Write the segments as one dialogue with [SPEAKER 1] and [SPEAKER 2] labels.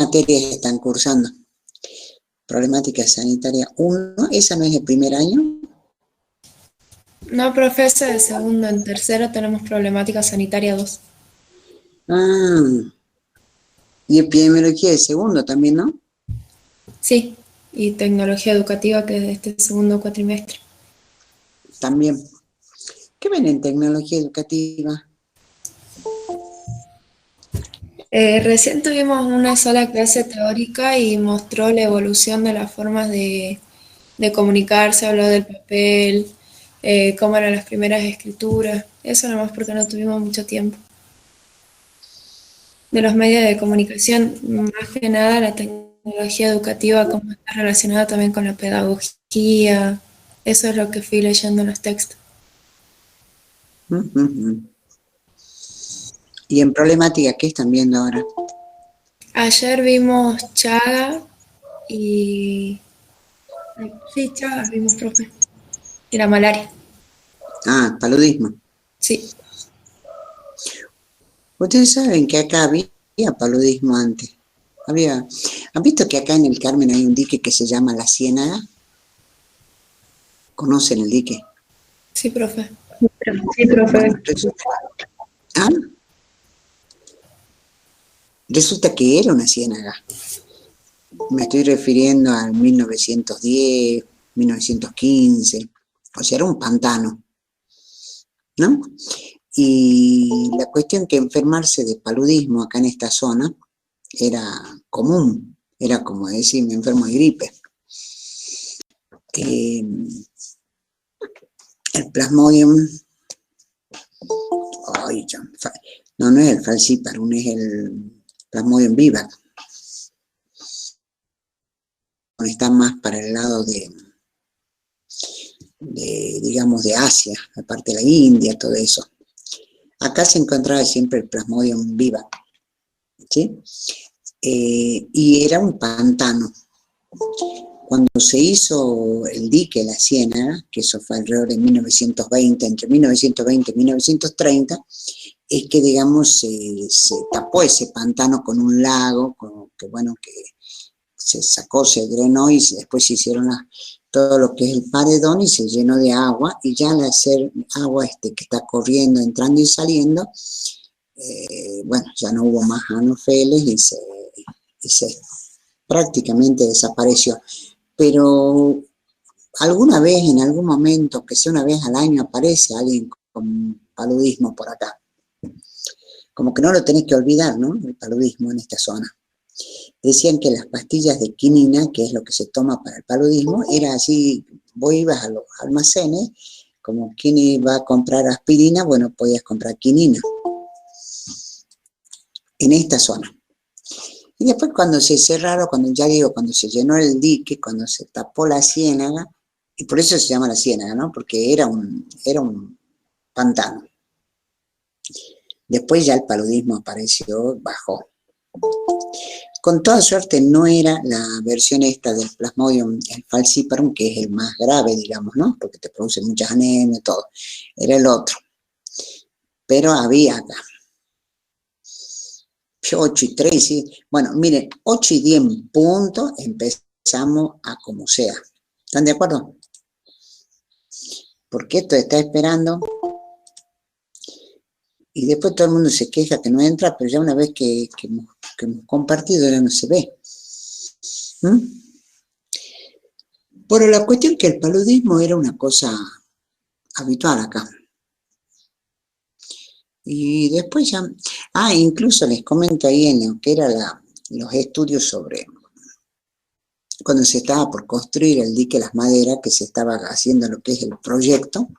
[SPEAKER 1] materias están cursando? Problemática sanitaria 1, ¿esa no es el primer año?
[SPEAKER 2] No, profe, ese de segundo. En tercero tenemos problemática sanitaria 2.
[SPEAKER 1] Ah, y epidemiología de segundo también, ¿no?
[SPEAKER 2] Sí, y tecnología educativa, que es de este segundo cuatrimestre.
[SPEAKER 1] También. ¿Qué ven en tecnología educativa?
[SPEAKER 2] Recién tuvimos una sola clase teórica y mostró la evolución de las formas de comunicarse, habló del papel, cómo eran las primeras escrituras. Eso nomás porque no tuvimos mucho tiempo. De los medios de comunicación, más que nada la tecnología educativa, cómo está relacionada también con la pedagogía. Eso es lo que fui leyendo en los textos.
[SPEAKER 1] ¿Y en problemática qué están viendo ahora?
[SPEAKER 2] Ayer vimos Chaga y... Sí, Chagas vimos, profe. Y la malaria.
[SPEAKER 1] Ah, paludismo.
[SPEAKER 2] Sí.
[SPEAKER 1] Ustedes saben que acá había paludismo antes. ¿Han visto que acá en el Carmen hay un dique que se llama La Ciénaga? ¿Conocen el dique?
[SPEAKER 2] Sí, profe.
[SPEAKER 3] Sí, profe.
[SPEAKER 1] Bueno, ¿ah? Resulta que era una ciénaga. Me estoy refiriendo al 1910, 1915. O sea, era un pantano, ¿no? Y la cuestión que enfermarse de paludismo acá en esta zona era común. Era como decir, me enfermo de gripe. El Plasmodium, ay, no es el falciparum, es el Plasmodium vivax. Está más para el lado digamos, de Asia, aparte de la India, todo eso. Acá se encontraba siempre el Plasmodium vivax, ¿sí? Y era un pantano. Cuando se hizo el dique La Ciénaga, que eso fue alrededor de 1920, entre 1920 y 1930, es que, digamos, se tapó ese pantano con un lago, que se sacó, se drenó y después se hicieron todo lo que es el paredón y se llenó de agua, y ya al hacer agua que está corriendo, entrando y saliendo, bueno, ya no hubo más anofeles y se prácticamente desapareció. Pero alguna vez, en algún momento, que sea una vez al año, aparece alguien con paludismo por acá. Como que no lo tenés que olvidar, ¿no? El paludismo en esta zona. Decían que las pastillas de quinina, que es lo que se toma para el paludismo, era así, vos ibas a los almacenes, como quien iba a comprar aspirina, bueno, podías comprar quinina. En esta zona. Y después cuando se cerraron, cuando se llenó el dique, cuando se tapó la ciénaga, y por eso se llama la ciénaga, ¿no? Porque era un pantano. Después ya el paludismo apareció, bajó. Con toda suerte no era la versión esta del Plasmodium, el falciparum, que es el más grave, digamos, ¿no? Porque te produce muchas anemias y todo. Era el otro. Pero había acá. 8 y 3, ¿sí? Bueno, miren, 8 y 10 en punto, empezamos a como sea. ¿Están de acuerdo? Porque esto está esperando y después todo el mundo se queja que no entra, pero ya una vez que hemos compartido ya no se ve. Bueno, la cuestión es que el paludismo era una cosa habitual acá. Y después ya, incluso les comento ahí en lo que eran los estudios sobre cuando se estaba por construir el dique Las Maderas, que se estaba haciendo lo que es el proyecto,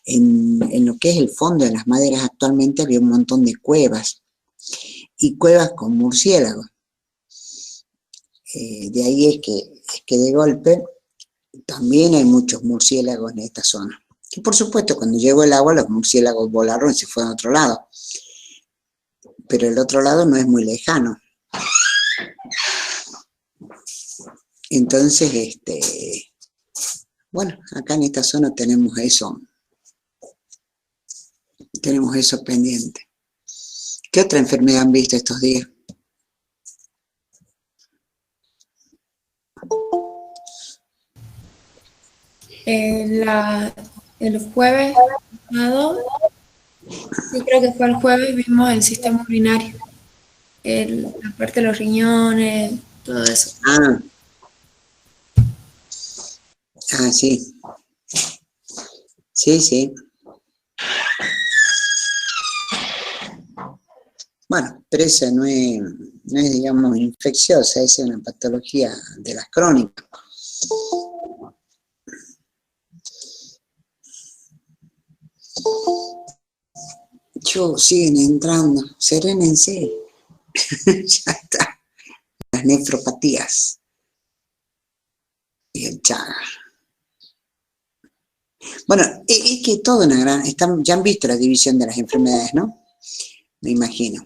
[SPEAKER 1] en lo que es el fondo de Las Maderas actualmente había un montón de cuevas, y cuevas con murciélagos. De ahí es que de golpe también hay muchos murciélagos en esta zona. Y por supuesto, cuando llegó el agua, los murciélagos volaron y se fueron a otro lado. Pero el otro lado no es muy lejano. Entonces, bueno, acá en esta zona tenemos eso pendiente. ¿Qué otra enfermedad han visto estos días?
[SPEAKER 2] La, el jueves pasado, sí creo que fue el jueves, vimos el sistema urinario, la parte de los riñones, todo eso.
[SPEAKER 1] Ah, sí, sí, sí. Bueno, pero esa no es, digamos, infecciosa, esa es una patología de las crónicas. Siguen entrando, serénense, ya está. Las nefropatías y el Chagas. Bueno, es que todo una gran... ya han visto la división de las enfermedades, ¿no? Me imagino.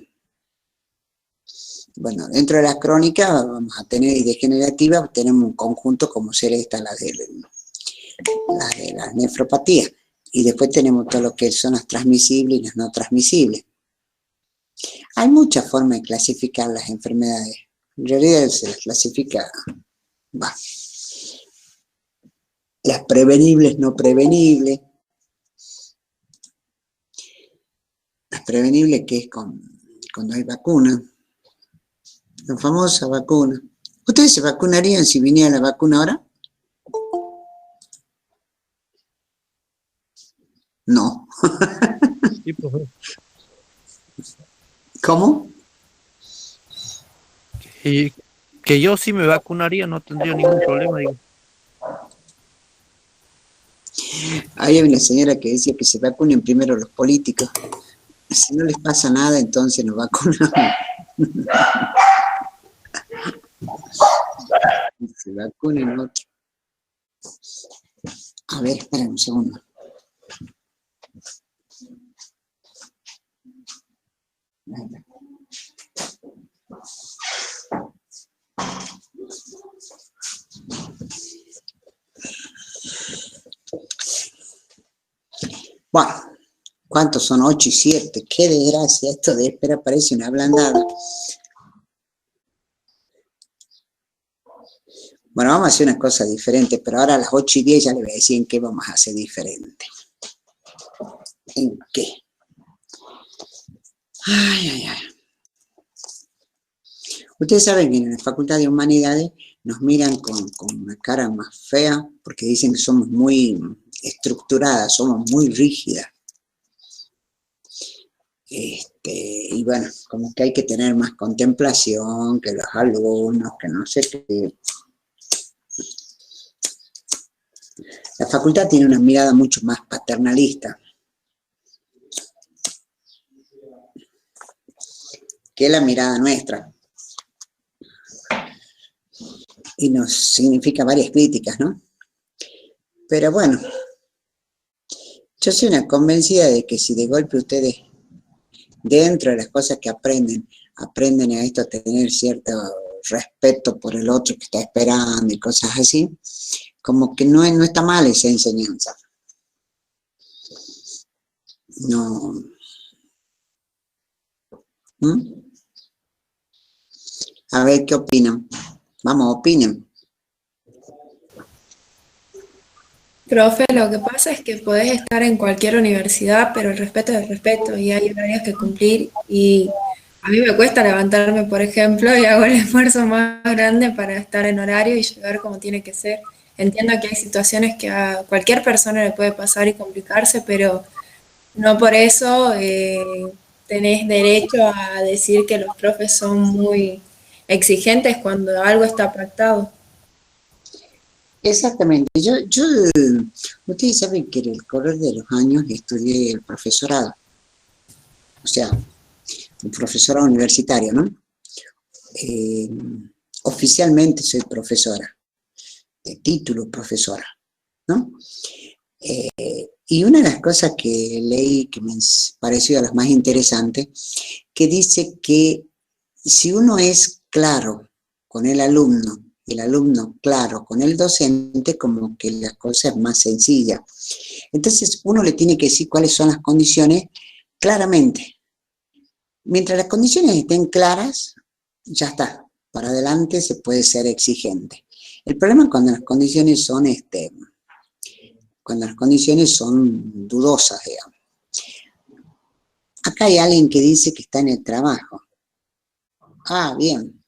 [SPEAKER 1] Bueno, dentro de las crónicas vamos a tener, y degenerativas, tenemos un conjunto como ser esta, la de las nefropatías. Y después tenemos todo lo que son las transmisibles y las no transmisibles. Hay muchas formas de clasificar las enfermedades. En realidad se las clasifica, las prevenibles, no prevenibles. Las prevenibles, que es cuando hay vacuna. La famosa vacuna. ¿Ustedes se vacunarían si viniera la vacuna ahora? No.
[SPEAKER 3] Sí, profe.
[SPEAKER 1] ¿Cómo?
[SPEAKER 3] Que yo sí me vacunaría, no tendría ningún problema, digo.
[SPEAKER 1] Había una señora que decía que se vacunen primero los políticos. Si no les pasa nada, entonces nos vacunamos. Se vacunen otro. A ver, esperen un segundo. Bueno, ¿cuántos son? 8 y 7. Qué desgracia, esto de espera parece una ablandada. Bueno, vamos a hacer una cosa diferente, pero ahora a las 8 y 10 ya les voy a decir en qué vamos a hacer diferente. ¿En qué? Ay. Ustedes saben que en la Facultad de Humanidades nos miran con una cara más fea porque dicen que somos muy estructuradas, somos muy rígidas. Y bueno, como que hay que tener más contemplación que los alumnos, que no sé qué. La facultad tiene una mirada mucho más paternalista que la mirada nuestra. Y nos significa varias críticas, ¿no? Pero bueno, yo soy una convencida de que si de golpe ustedes, dentro de las cosas que aprenden a esto, a tener cierto respeto por el otro que está esperando y cosas así, como que no está mal esa enseñanza. No. A ver, ¿qué opinan? Vamos, opinen.
[SPEAKER 2] Profe, lo que pasa es que podés estar en cualquier universidad, pero el respeto es el respeto y hay horarios que cumplir y a mí me cuesta levantarme, por ejemplo, y hago el esfuerzo más grande para estar en horario y llegar como tiene que ser. Entiendo que hay situaciones que a cualquier persona le puede pasar y complicarse, pero no por eso tenés derecho a decir que los profes son muy exigentes cuando algo está pactado.
[SPEAKER 1] Exactamente. Ustedes saben que en el correr de los años estudié el profesorado. O sea, un profesorado universitario, ¿no? Oficialmente soy profesora, de título profesora, ¿no? Y una de las cosas que leí que me pareció de las más interesantes, que dice que si uno es claro con el alumno y el alumno claro con el docente, como que la cosa es más sencilla. Entonces uno le tiene que decir cuáles son las condiciones claramente. Mientras las condiciones estén claras, ya está, para adelante se puede ser exigente. El problema es cuando las condiciones son cuando las condiciones son dudosas, digamos. Acá hay alguien que dice que está en el trabajo. Ah, bien.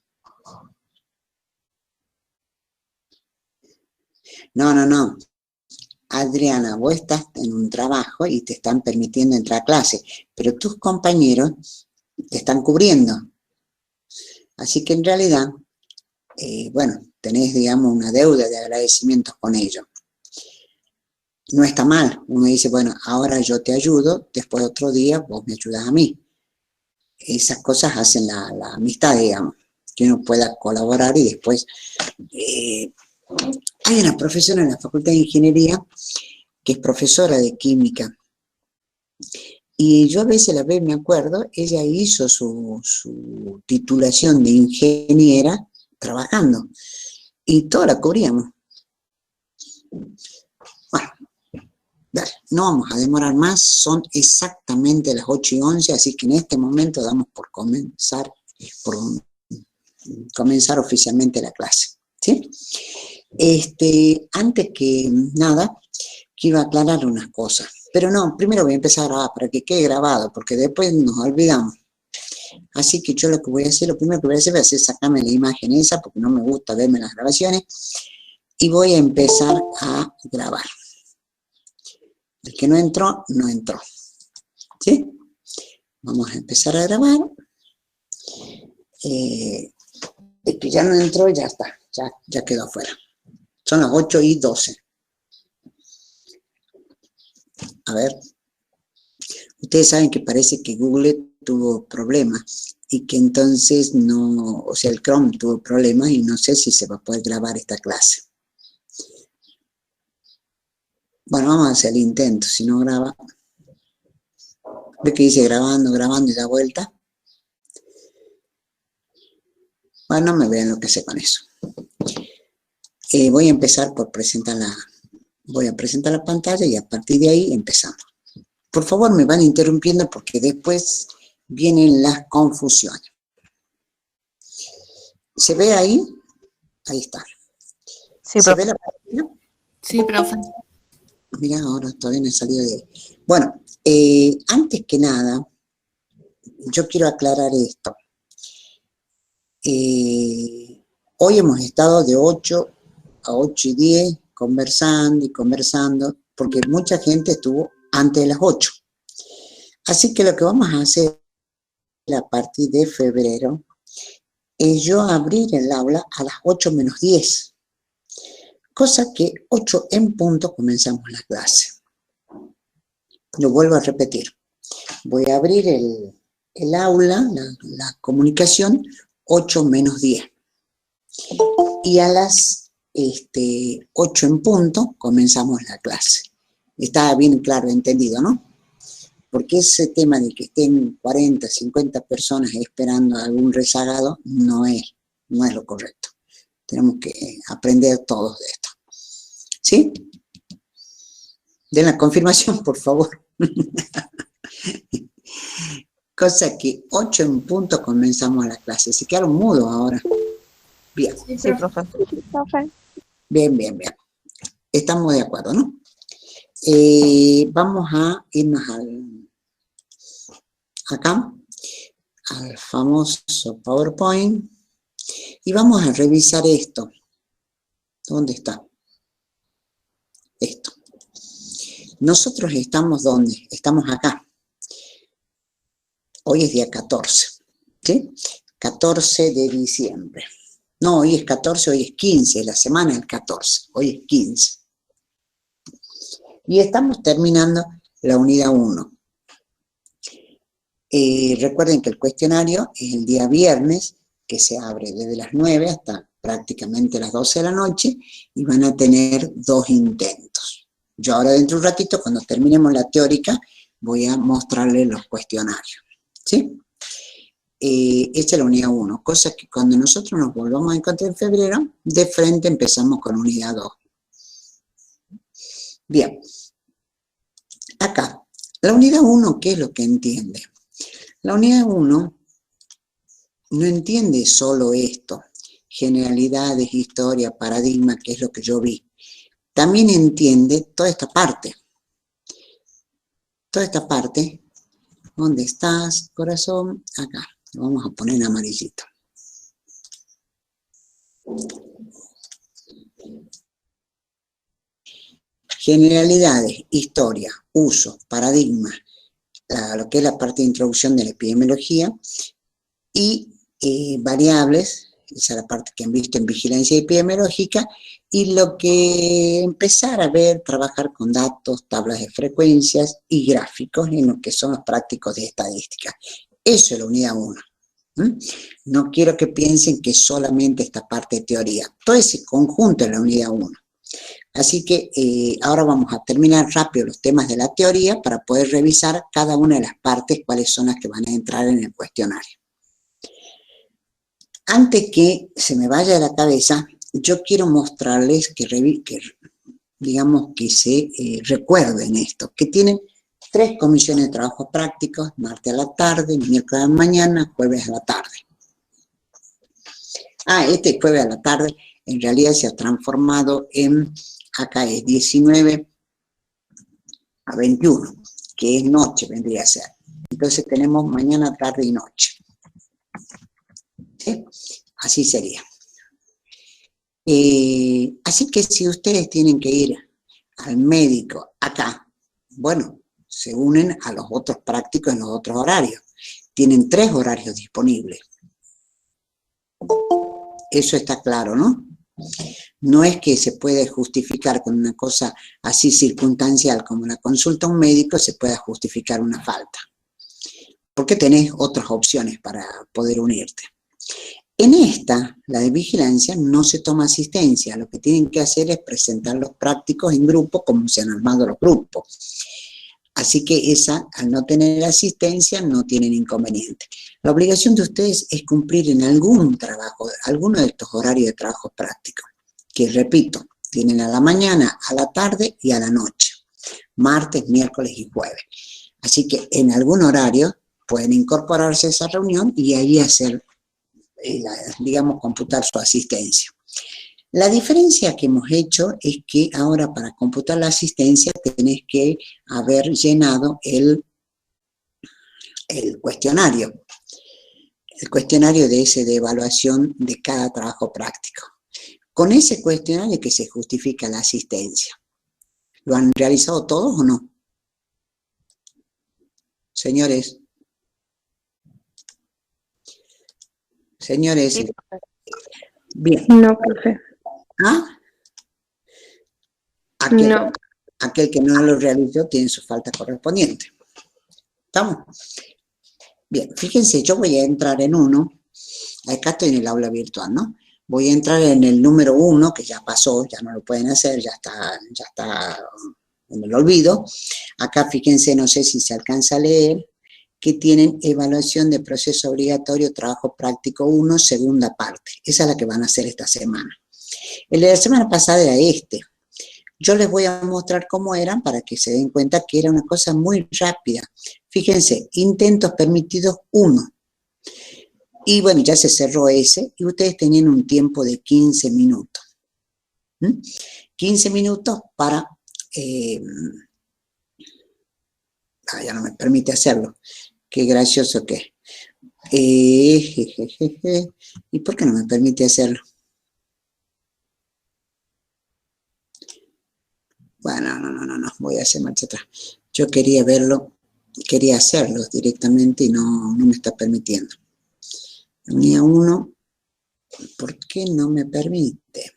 [SPEAKER 1] No. Adriana, vos estás en un trabajo y te están permitiendo entrar a clase, pero tus compañeros te están cubriendo. Así que en realidad, bueno, tenés, digamos, una deuda de agradecimientos con ellos. No está mal. Uno dice, bueno, ahora yo te ayudo, después otro día vos me ayudas a mí. Esas cosas hacen la amistad, digamos, que uno pueda colaborar y después... hay una profesora en la Facultad de Ingeniería que es profesora de química. Y yo a veces la veo, me acuerdo, ella hizo su titulación de ingeniera trabajando. Y toda la cubríamos. Bueno, dale, no vamos a demorar más, son exactamente las 8:11, así que en este momento damos por comenzar oficialmente la clase, ¿sí? Antes que nada, quiero aclarar unas cosas. Pero no, primero voy a empezar a grabar para que quede grabado, porque después nos olvidamos. Así que yo lo primero que voy a hacer es sacarme la imagen esa, porque no me gusta verme las grabaciones, y voy a empezar a grabar. El que no entró, no entró. ¿Sí? Vamos a empezar a grabar. El que ya no entró, ya está, ya quedó afuera. Son las 8:12. A ver. Ustedes saben que parece que Google tuvo problemas y que entonces no, o sea, el Chrome tuvo problemas y no sé si se va a poder grabar esta clase. Bueno, vamos a hacer el intento, si no graba. ¿Ve que dice grabando y da vuelta? Bueno, no me vean lo que sé con eso. Voy a empezar por presentar la pantalla y a partir de ahí empezamos. Por favor, me van interrumpiendo porque después vienen las confusiones. ¿Se ve ahí? Ahí está.
[SPEAKER 4] Sí,
[SPEAKER 1] ¿Se
[SPEAKER 4] profe.
[SPEAKER 1] ve la pantalla?
[SPEAKER 2] Sí, profe.
[SPEAKER 1] Mira, ahora todavía no he salido de ahí. Bueno, antes que nada, yo quiero aclarar esto. Hoy hemos estado de 8 a 8:10 conversando, porque mucha gente estuvo antes de las 8. Así que lo que vamos a hacer a partir de febrero es yo abrir el aula a las 8:10, cosa que 8 en punto comenzamos la clase. Lo vuelvo a repetir. Voy a abrir el aula, la comunicación, 8:10. Y a las 8 en punto comenzamos la clase. Está bien claro, entendido, ¿no? Porque ese tema de que estén 40, 50 personas esperando algún rezagado no es lo correcto. Tenemos que aprender todos de esto. ¿Sí? Den la confirmación, por favor. Cosa que 8 en punto comenzamos la clase. Se quedaron mudos ahora. Bien.
[SPEAKER 4] Sí, profe.
[SPEAKER 1] Bien. Estamos de acuerdo, ¿no? Vamos a irnos acá, al famoso PowerPoint, y vamos a revisar esto. ¿Dónde está? Esto. Nosotros estamos ¿dónde? Estamos acá. Hoy es día 14, ¿sí? 14 de diciembre. No, hoy es 14, hoy es 15, la semana es el 14, hoy es 15. Y estamos terminando la unidad 1. Recuerden que el cuestionario es el día viernes, que se abre desde las 9 hasta prácticamente las 12 de la noche, y van a tener 2 intentos. Yo ahora dentro de un ratito, cuando terminemos la teórica, voy a mostrarles los cuestionarios. ¿Sí? Esta es la unidad 1, cosa que cuando nosotros nos volvamos a encontrar en febrero, de frente empezamos con unidad 2. Bien, acá, la unidad 1, ¿qué es lo que entiende? La unidad 1 no entiende solo esto, generalidades, historia, paradigma, que es lo que yo vi. también entiende toda esta parte. Toda esta parte, ¿dónde estás, corazón? Acá, lo vamos a poner en amarillito. Generalidades, historia, uso, paradigma, lo que es la parte de introducción de la epidemiología, y variables, esa es la parte que han visto en vigilancia epidemiológica, y lo que empezar a ver, trabajar con datos, tablas de frecuencias y gráficos en lo que son los prácticos de estadística. Eso es la unidad 1. No quiero que piensen que solamente esta parte de teoría, todo ese conjunto es la unidad 1. Así que ahora vamos a terminar rápido los temas de la teoría para poder revisar cada una de las partes, cuáles son las que van a entrar en el cuestionario. Antes que se me vaya de la cabeza, yo quiero mostrarles que digamos que se recuerden esto, que tienen 3 comisiones de trabajo prácticos, martes a la tarde, miércoles a la mañana, jueves a la tarde. Este jueves a la tarde en realidad se ha transformado en, acá es 19 a 21, que es noche vendría a ser. Entonces tenemos mañana, tarde y noche. ¿Sí? Así sería. Así que si ustedes tienen que ir al médico acá, bueno, se unen a los otros prácticos en los otros horarios. Tienen 3 horarios disponibles. Eso está claro, ¿no? No es que se puede justificar con una cosa así circunstancial como la consulta a un médico, se pueda justificar una falta. Porque tenés otras opciones para poder unirte. En esta, la de vigilancia, no se toma asistencia. Lo que tienen que hacer es presentar los prácticos en grupo, como se han armado los grupos. Así que esa, al no tener asistencia, no tienen inconveniente. La obligación de ustedes es cumplir en algún trabajo, alguno de estos horarios de trabajo práctico, que repito, tienen a la mañana, a la tarde y a la noche, martes, miércoles y jueves. Así que en algún horario pueden incorporarse a esa reunión y ahí hacer, digamos, computar su asistencia. La diferencia que hemos hecho es que ahora para computar la asistencia tenés que haber llenado el cuestionario de evaluación de cada trabajo práctico. Con ese cuestionario que se justifica la asistencia. ¿Lo han realizado todos o no? Señores. Señores.
[SPEAKER 4] Sí.
[SPEAKER 1] Bien.
[SPEAKER 4] No, profe.
[SPEAKER 1] ¿Ah? Aquel que no lo realizó tiene su falta correspondiente. ¿Estamos? Bien, fíjense, yo voy a entrar en uno. Acá estoy en el aula virtual, ¿no? Voy a entrar en el número 1, que ya pasó, ya no lo pueden hacer, ya está en el olvido. Acá fíjense, no sé si se alcanza a leer, que tienen evaluación de proceso obligatorio, trabajo práctico 1, segunda parte. Esa es la que van a hacer esta semana. El de la semana pasada era este. Yo les voy a mostrar cómo eran para que se den cuenta que era una cosa muy rápida. Fíjense, intentos permitidos 1. Y bueno, ya se cerró ese y ustedes tenían un tiempo de 15 minutos. 15 minutos para... ya no me permite hacerlo. Qué gracioso que es. ¿Y por qué no me permite hacerlo? Bueno, no, voy a hacer marcha atrás. Yo quería verlo, quería hacerlo directamente y no me está permitiendo. Unidad 1, ¿por qué no me permite?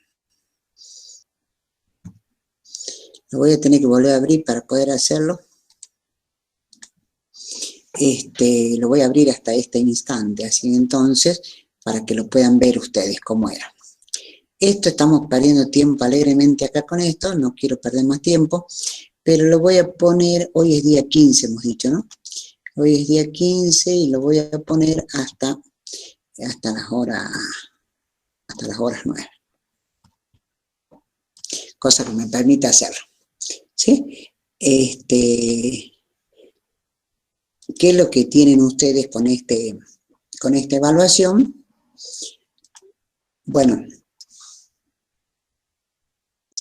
[SPEAKER 1] Lo voy a tener que volver a abrir para poder hacerlo. Lo voy a abrir hasta este instante, así entonces, para que lo puedan ver ustedes cómo era. Esto estamos perdiendo tiempo alegremente acá con esto, no quiero perder más tiempo, pero lo voy a poner, hoy es día 15, hemos dicho, ¿no? Hoy es día 15 y lo voy a poner hasta las horas 9. Cosa que me permite hacerlo. ¿Sí? ¿Qué es lo que tienen ustedes con esta evaluación? Bueno,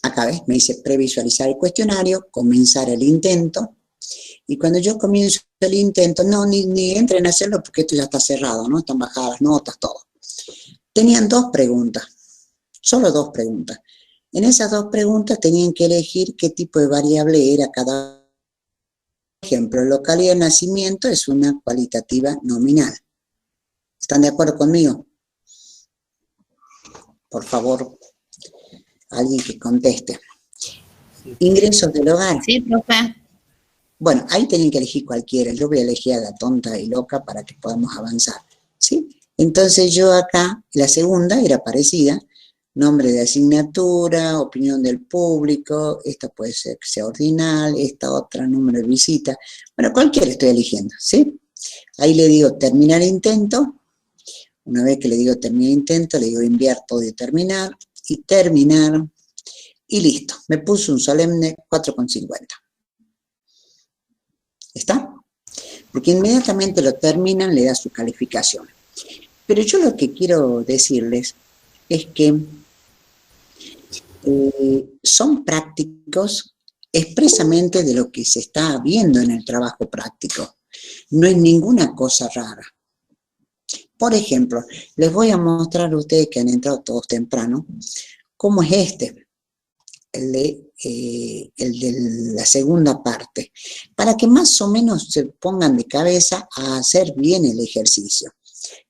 [SPEAKER 1] acá acá ves, me dice previsualizar el cuestionario, comenzar el intento, y cuando yo comienzo el intento, no, ni entren a hacerlo porque esto ya está cerrado, ¿no? Están bajadas las notas, todo. Tenían 2 preguntas, solo 2 preguntas. En esas 2 preguntas tenían que elegir qué tipo de variable era cada. Por ejemplo, localidad de nacimiento es una cualitativa nominal. ¿Están de acuerdo conmigo? Por favor, alguien que conteste. Ingresos del hogar.
[SPEAKER 4] Sí, profe.
[SPEAKER 1] Bueno, ahí tienen que elegir cualquiera. Yo voy a elegir a la tonta y loca para que podamos avanzar, ¿sí? Entonces yo acá, la segunda era parecida, nombre de asignatura, opinión del público, esta puede ser que sea ordinal, esta otra, número de visita. Bueno, cualquiera estoy eligiendo, ¿sí? Ahí le digo terminar intento. Una vez que le digo terminar intento, le digo enviar todo y terminar, y listo. Me puso un solemne 4,50. ¿Está? Porque inmediatamente lo terminan, le da su calificación. Pero yo lo que quiero decirles es que son prácticos expresamente de lo que se está viendo en el trabajo práctico. No es ninguna cosa rara. Por ejemplo, les voy a mostrar a ustedes que han entrado todos temprano, cómo es este, el de la segunda parte, para que más o menos se pongan de cabeza a hacer bien el ejercicio.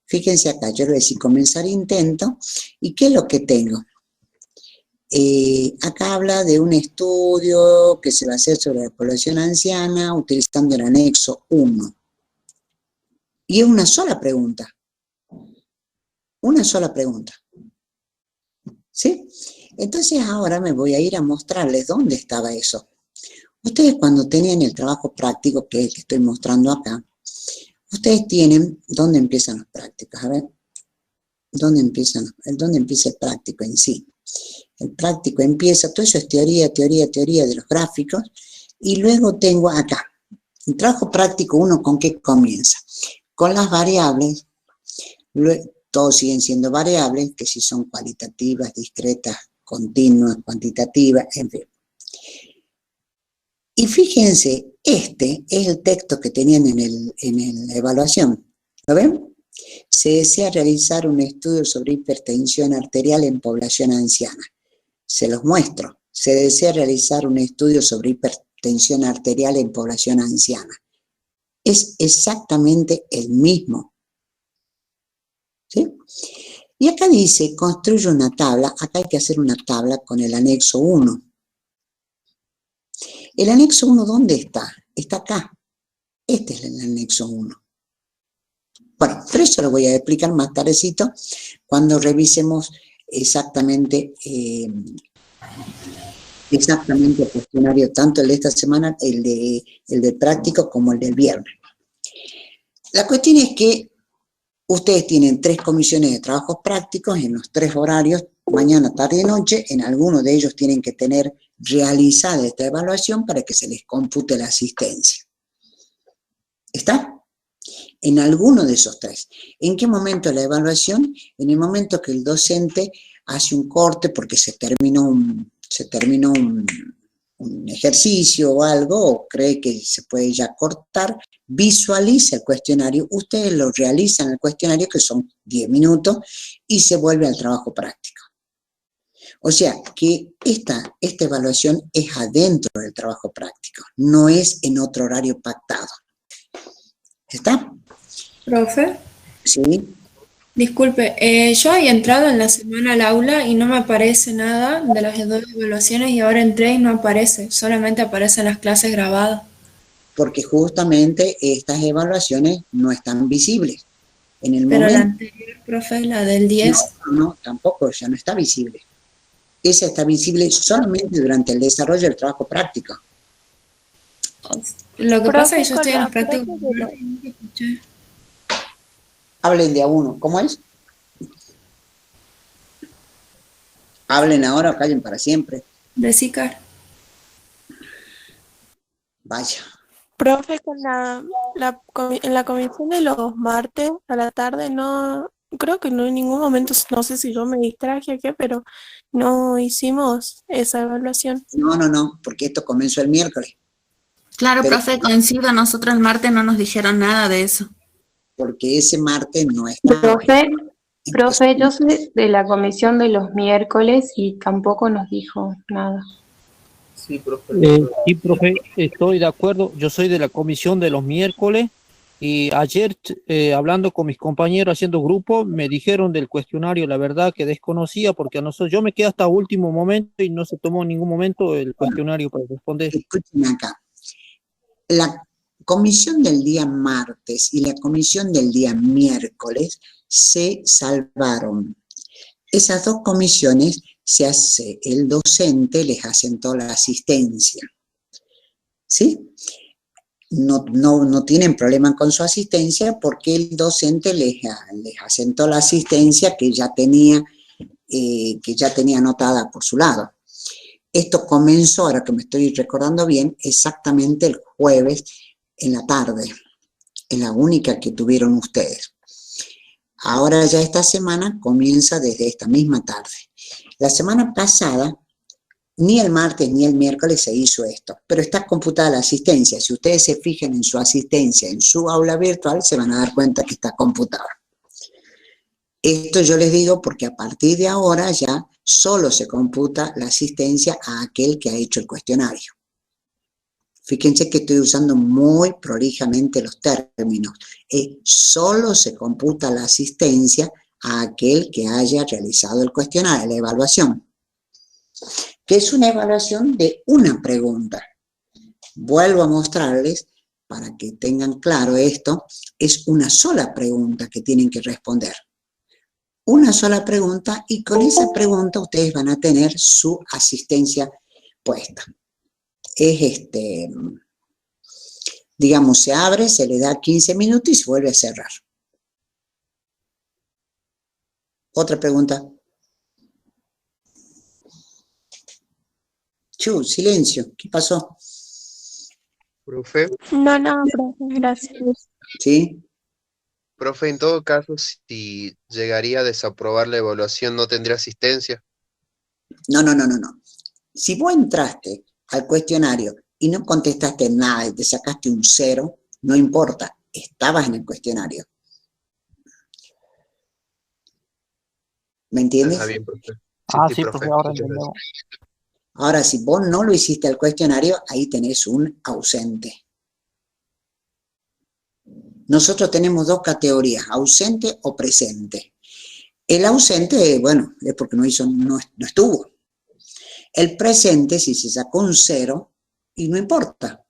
[SPEAKER 1] Fíjense acá, yo le voy a decir comenzar intento, ¿y qué es lo que tengo? Acá habla de un estudio que se va a hacer sobre la población anciana utilizando el anexo 1. Y es una sola pregunta. Una sola pregunta. ¿Sí? Entonces ahora me voy a ir a mostrarles dónde estaba eso. Ustedes cuando tenían el trabajo práctico, que es el que estoy mostrando acá, ustedes tienen, ¿dónde empiezan los prácticos? A ver, ¿dónde empieza el práctico en sí? El práctico empieza, todo eso es teoría de los gráficos, y luego tengo acá, el trabajo práctico 1, ¿con qué comienza? Con las variables, todos siguen siendo variables, que si son cualitativas, discretas, continuas, cuantitativas, en fin. Y fíjense, este es el texto que tenían en la evaluación, ¿lo ven? Se desea realizar un estudio sobre hipertensión arterial en población anciana. Se los muestro. Se desea realizar un estudio sobre hipertensión arterial en población anciana. Es exactamente el mismo. ¿Sí? Y acá dice, construye una tabla. Acá hay que hacer una tabla con el anexo 1. ¿El anexo 1 dónde está? Está acá. Este es el anexo 1. Bueno, pero eso lo voy a explicar más tardecito cuando revisemos exactamente el cuestionario, tanto el de esta semana, el de práctico, como el del viernes. La cuestión es que ustedes tienen 3 comisiones de trabajos prácticos en los 3 horarios, mañana, tarde y noche. En alguno de ellos tienen que tener realizada esta evaluación para que se les compute la asistencia. ¿Está? En alguno de esos 3. ¿En qué momento la evaluación? En el momento que el docente hace un corte porque se terminó un ejercicio o algo, o cree que se puede ya cortar, visualiza el cuestionario, ustedes lo realizan el cuestionario, que son 10 minutos, y se vuelve al trabajo práctico. O sea, que esta evaluación es adentro del trabajo práctico, no es en otro horario pactado. ¿Está?
[SPEAKER 2] Profe,
[SPEAKER 1] Sí.
[SPEAKER 2] disculpe, yo había entrado en la semana al aula y no me aparece nada de las 2 evaluaciones, y ahora entré y no aparece, solamente aparecen las clases grabadas.
[SPEAKER 1] Porque justamente estas evaluaciones no están visibles. En el
[SPEAKER 2] Pero la
[SPEAKER 1] momento,
[SPEAKER 2] anterior, profe, la del 10,
[SPEAKER 1] no, tampoco, ya no está visible. Esa está visible solamente durante el desarrollo del trabajo práctico.
[SPEAKER 2] lo que pasa es que yo
[SPEAKER 4] Con
[SPEAKER 2] estoy en
[SPEAKER 4] la
[SPEAKER 2] los prácticos
[SPEAKER 4] frase de los-
[SPEAKER 2] y nunca escuché.
[SPEAKER 1] Hablen de a uno, ¿cómo es? Hablen ahora o callen para siempre.
[SPEAKER 2] De SICAR.
[SPEAKER 1] Vaya.
[SPEAKER 4] Profe, en la comisión de los martes a la tarde no Creo que no en ningún momento, no sé si yo me distraje o qué, pero no hicimos esa evaluación.
[SPEAKER 1] No, porque esto comenzó el miércoles,
[SPEAKER 5] Claro,
[SPEAKER 1] pero
[SPEAKER 5] profe, coincido, nosotros el martes no nos dijeron nada de eso.
[SPEAKER 1] porque ese martes no estaba,
[SPEAKER 6] Profe,
[SPEAKER 1] empezó.
[SPEAKER 6] profe, yo soy de la comisión de los miércoles y tampoco nos dijo nada.
[SPEAKER 3] Sí, profe, estoy de acuerdo. Yo soy de la comisión de los miércoles y ayer hablando con mis compañeros haciendo grupo me dijeron del cuestionario, la verdad que desconocía porque a nosotros yo me quedé hasta último momento y no se tomó en ningún momento el cuestionario para responder.
[SPEAKER 1] Escuchen acá, la comisión del día martes y la comisión del día miércoles se salvaron. Esas dos comisiones se hace, el docente les asentó la asistencia, ¿sí? No tienen problema con su asistencia porque el docente les asentó la asistencia que ya tenía anotada por su lado. Esto comenzó, ahora que me estoy recordando bien, exactamente el jueves en la tarde. Es la única que tuvieron ustedes. Ahora ya esta semana comienza desde esta misma tarde. La semana pasada, ni el martes ni el miércoles se hizo esto, pero está computada la asistencia. Si ustedes se fijan en su asistencia, en su aula virtual, se van a dar cuenta que está computada. Esto yo les digo porque a partir de ahora ya solo se computa la asistencia a aquel que ha hecho el cuestionario. Fíjense que estoy usando muy prolijamente los términos. Solo se computa la asistencia a aquel que haya realizado el cuestionario, la evaluación, que es una evaluación de una pregunta. Vuelvo a mostrarles, para que tengan claro esto, es una sola pregunta que tienen que responder. Una sola pregunta y con esa pregunta ustedes van a tener su asistencia puesta. Es digamos, se abre, se le da 15 minutos y se vuelve a cerrar. Otra pregunta. Silencio. ¿Qué pasó?
[SPEAKER 7] Profe,
[SPEAKER 4] No, profe, gracias.
[SPEAKER 1] ¿Sí?
[SPEAKER 7] profe, en todo caso, si llegaría a desaprobar la evaluación, ¿no tendría asistencia?
[SPEAKER 1] No. Si vos entraste al cuestionario y no contestaste nada y te sacaste un 0, no importa, estabas en el cuestionario. ¿Me entiendes?
[SPEAKER 7] Está bien, profe.
[SPEAKER 3] Sí,
[SPEAKER 7] Sí,
[SPEAKER 3] profe,
[SPEAKER 7] profe,
[SPEAKER 3] ahora
[SPEAKER 7] muchas gracias.
[SPEAKER 3] entendemos.
[SPEAKER 1] Ahora, si vos no lo hiciste al cuestionario, ahí tenés un ausente. Nosotros tenemos dos categorías, ausente o presente. El ausente, bueno, es porque no estuvo. El presente, si se sacó un 0, y no importa,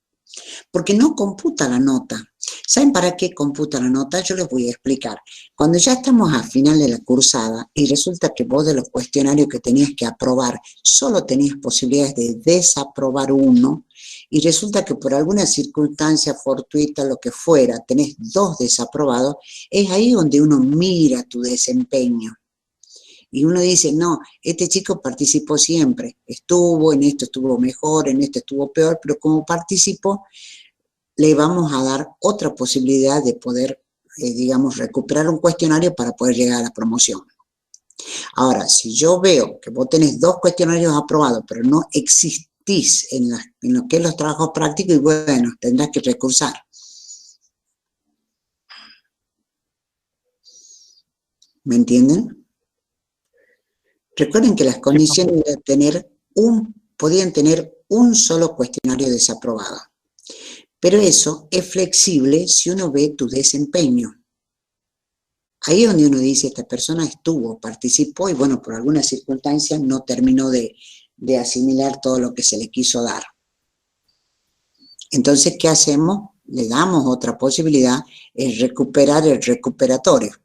[SPEAKER 1] porque no computa la nota. ¿Saben para qué computa la nota? Yo les voy a explicar. Cuando ya estamos al final de la cursada y resulta que vos de los cuestionarios que tenías que aprobar, solo tenías posibilidades de desaprobar uno, y resulta que por alguna circunstancia fortuita, lo que fuera, tenés 2 desaprobados, es ahí donde uno mira tu desempeño. Y uno dice, no, este chico participó siempre, en esto estuvo mejor, en esto estuvo peor, pero como participó, le vamos a dar otra posibilidad de poder, digamos, recuperar un cuestionario para poder llegar a la promoción. Ahora, si yo veo que vos tenés 2 cuestionarios aprobados, pero no existís en lo que es los trabajos prácticos, y bueno, tendrás que recursar. ¿Me entienden? Recuerden que las condiciones podían tener un solo cuestionario desaprobado. Pero eso es flexible si uno ve tu desempeño. Ahí es donde uno dice, esta persona participó y bueno, por alguna circunstancia no terminó de asimilar todo lo que se le quiso dar. Entonces, ¿qué hacemos? Le damos otra posibilidad, es recuperar el recuperatorio.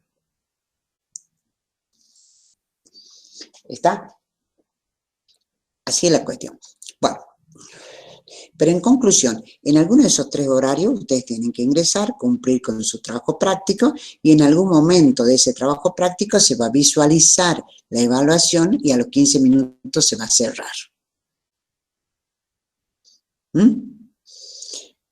[SPEAKER 1] ¿Está? Así es la cuestión. Bueno, pero en conclusión, en alguno de esos 3 horarios ustedes tienen que ingresar, cumplir con su trabajo práctico y en algún momento de ese trabajo práctico se va a visualizar la evaluación y a los 15 minutos se va a cerrar.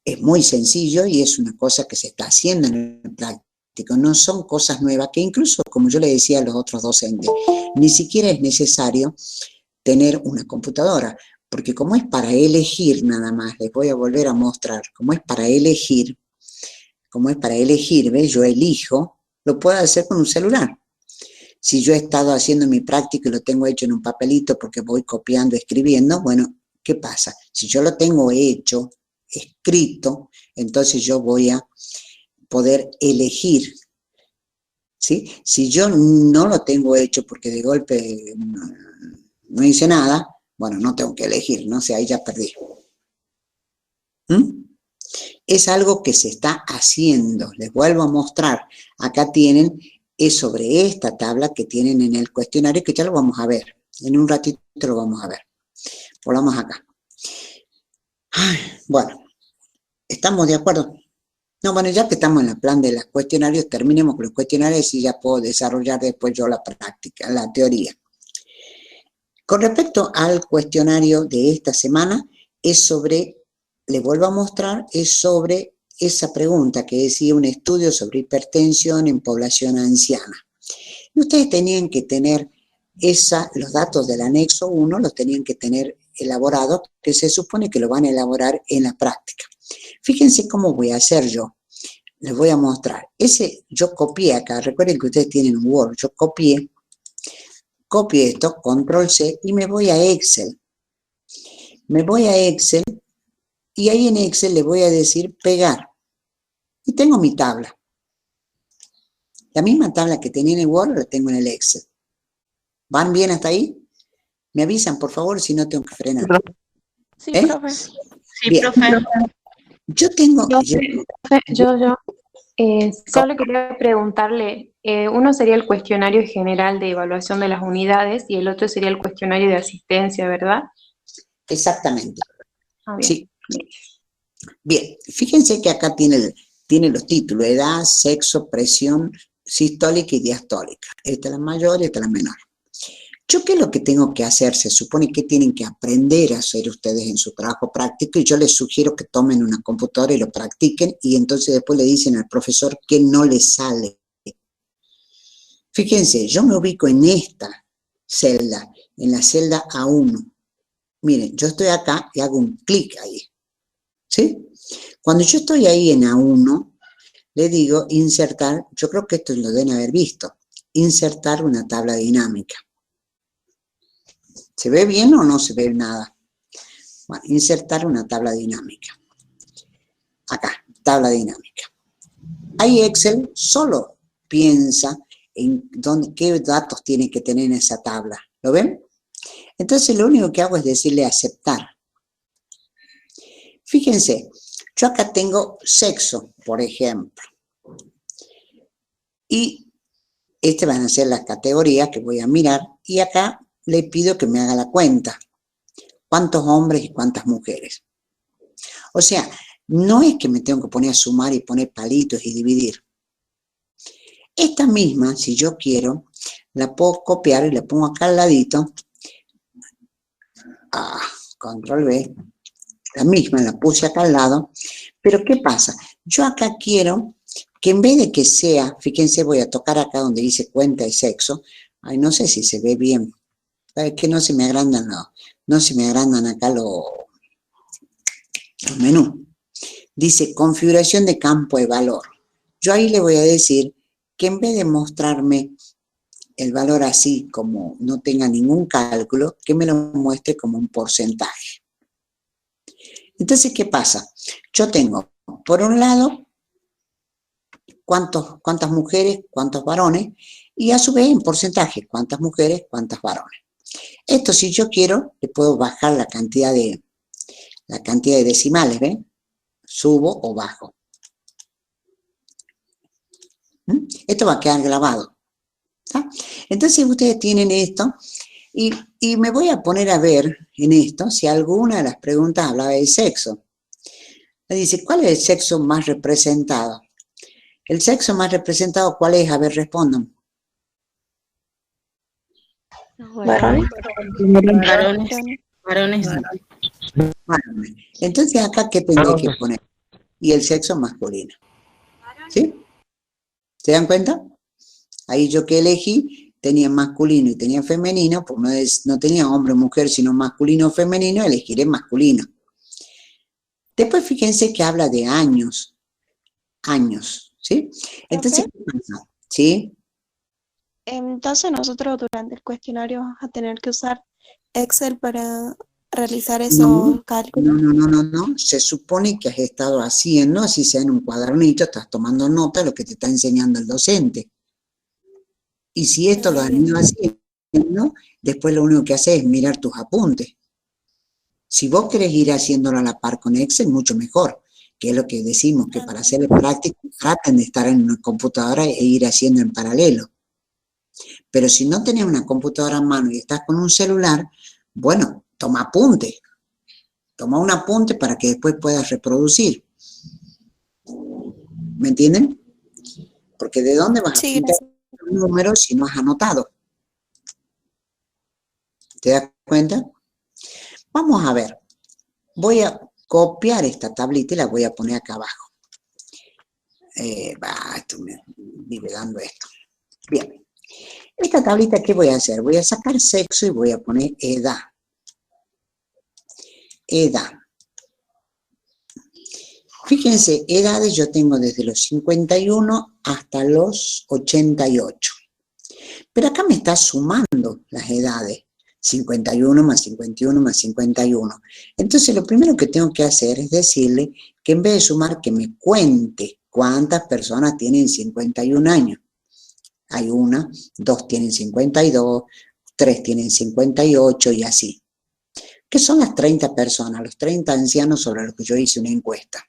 [SPEAKER 1] Es muy sencillo y es una cosa que se está haciendo en el práctico. práctico, no son cosas nuevas, que incluso, como yo le decía a los otros docentes, ni siquiera es necesario tener una computadora, porque como es para elegir nada más, les voy a volver a mostrar, como es para elegir, ¿ves? Yo elijo, lo puedo hacer con un celular. Si yo he estado haciendo mi práctica y lo tengo hecho en un papelito porque voy copiando, escribiendo, bueno, ¿qué pasa? Si yo lo tengo hecho, escrito, entonces yo voy a poder elegir, ¿sí? Si yo no lo tengo hecho porque de golpe no hice nada, bueno, no tengo que elegir, no sé, ahí ya perdí. ¿Mm? Es algo que se está haciendo, les vuelvo a mostrar, acá tienen, es sobre esta tabla que tienen en el cuestionario, que ya lo vamos a ver, en un ratito lo vamos a ver, volvamos acá. Ay, bueno, ¿estamos de acuerdo? No, bueno, ya que estamos en el plan de los cuestionarios, terminemos con los cuestionarios y ya puedo desarrollar después yo la práctica, la teoría. Con respecto al cuestionario de esta semana, es sobre, les vuelvo a mostrar, es sobre esa pregunta que decía un estudio sobre hipertensión en población anciana. Y ustedes tenían que tener los datos del anexo 1, los tenían que tener elaborados, que se supone que lo van a elaborar en la práctica. Fíjense cómo voy a hacer yo. Les voy a mostrar. Yo copié acá, recuerden que ustedes tienen un Word, yo copié esto, control C, y me voy a Excel. Me voy a Excel, y ahí en Excel le voy a decir pegar. Y tengo mi tabla. La misma tabla que tenía en el Word la tengo en el Excel. ¿Van bien hasta ahí? Me avisan, por favor, si no tengo que frenar.
[SPEAKER 4] Sí, profe.
[SPEAKER 5] Sí,
[SPEAKER 1] Bien.
[SPEAKER 5] profe.
[SPEAKER 1] Yo tengo...
[SPEAKER 6] Solo quería preguntarle, uno sería el cuestionario general de evaluación de las unidades y el otro sería el cuestionario de asistencia, ¿verdad?
[SPEAKER 1] Exactamente.
[SPEAKER 6] Ah, bien.
[SPEAKER 1] Sí. Bien, fíjense que acá tiene los títulos, edad, sexo, presión sistólica y diastólica. Esta es la mayor y esta es la menor. ¿Yo qué es lo que tengo que hacer? Se supone que tienen que aprender a hacer ustedes en su trabajo práctico y yo les sugiero que tomen una computadora y lo practiquen y entonces después le dicen al profesor que no les sale. Fíjense, yo me ubico en esta celda, en la celda A1. Miren, yo estoy acá y hago un clic ahí. ¿Sí? Cuando yo estoy ahí en A1, le digo insertar, yo creo que esto lo deben haber visto, insertar una tabla dinámica. ¿Se ve bien o no se ve nada? Bueno, insertar una tabla dinámica. Acá, tabla dinámica. Ahí Excel solo piensa en qué datos tiene que tener en esa tabla. ¿Lo ven? Entonces lo único que hago es decirle aceptar. Fíjense, yo acá tengo sexo, por ejemplo. Y van a ser las categorías que voy a mirar. Y acá le pido que me haga la cuenta. ¿Cuántos hombres y cuántas mujeres? O sea, no es que me tengo que poner a sumar y poner palitos y dividir. Esta misma, si yo quiero, la puedo copiar y la pongo acá al ladito. Control V. La misma, la puse acá al lado. Pero ¿qué pasa? Yo acá quiero que en vez de que sea, fíjense, voy a tocar acá donde dice cuenta y sexo. Ay, no sé si se ve bien. Es que no se me agrandan, no se me agrandan acá los menús. Dice configuración de campo de valor. Yo ahí le voy a decir que en vez de mostrarme el valor así como no tenga ningún cálculo, que me lo muestre como un porcentaje. Entonces, ¿qué pasa? Yo tengo, por un lado, cuántas mujeres, cuántos varones, y a su vez en porcentaje, cuántas mujeres, cuántos varones. Esto, si yo quiero, le puedo bajar la cantidad de decimales, ¿ven? Subo o bajo. Esto va a quedar grabado. ¿Está? Entonces ustedes tienen esto y me voy a poner a ver en esto si alguna de las preguntas hablaba del sexo. Me dice, ¿cuál es el sexo más representado? ¿El sexo más representado cuál es? A ver, respondan.
[SPEAKER 6] ¿Varones?
[SPEAKER 5] Varones.
[SPEAKER 1] Entonces acá, ¿qué tendré que poner? Y el sexo masculino. ¿Sí? ¿Se dan cuenta? Ahí yo que elegí, tenía masculino y tenía femenino, pues no tenía hombre o mujer, sino masculino o femenino, elegiré masculino. Después fíjense que habla de años, ¿sí? Entonces,
[SPEAKER 4] Profe,
[SPEAKER 1] ¿qué pasa? ¿Sí?
[SPEAKER 4] entonces nosotros durante el cuestionario vamos a tener que usar Excel para realizar
[SPEAKER 1] No,
[SPEAKER 4] esos cálculos.
[SPEAKER 1] no. Se supone que has estado haciendo, así sea en un cuadernito, estás tomando nota de lo que te está enseñando el docente. Y si esto lo has
[SPEAKER 4] Bien.
[SPEAKER 1] ido haciendo, después lo único que haces es mirar tus apuntes. Si vos querés ir haciéndolo a la par con Excel, mucho mejor, que es lo que decimos, que para hacer el práctico traten de estar en una computadora e ir haciendo en paralelo. Pero si no tenés una computadora a mano y estás con un celular, bueno, toma apunte. Toma un apunte para que después puedas reproducir. ¿Me entienden? Porque ¿de dónde vas a
[SPEAKER 4] Sí,
[SPEAKER 1] apuntar
[SPEAKER 4] gracias.
[SPEAKER 1] un número si no has anotado? ¿Te das cuenta? Vamos a ver. Voy a copiar esta tablita y la voy a poner acá abajo. Esto me vive dando esto. Bien. Esta tablita, ¿qué voy a hacer? Voy a sacar sexo y voy a poner edad. Edad. Fíjense, edades yo tengo desde los 51 hasta los 88. Pero acá me está sumando las edades. 51 más 51 más 51. Entonces lo primero que tengo que hacer es decirle que en vez de sumar, que me cuente cuántas personas tienen 51 años. Hay una, dos tienen 52, tres tienen 58 y así. Que son las 30 personas, los 30 ancianos sobre los que yo hice una encuesta.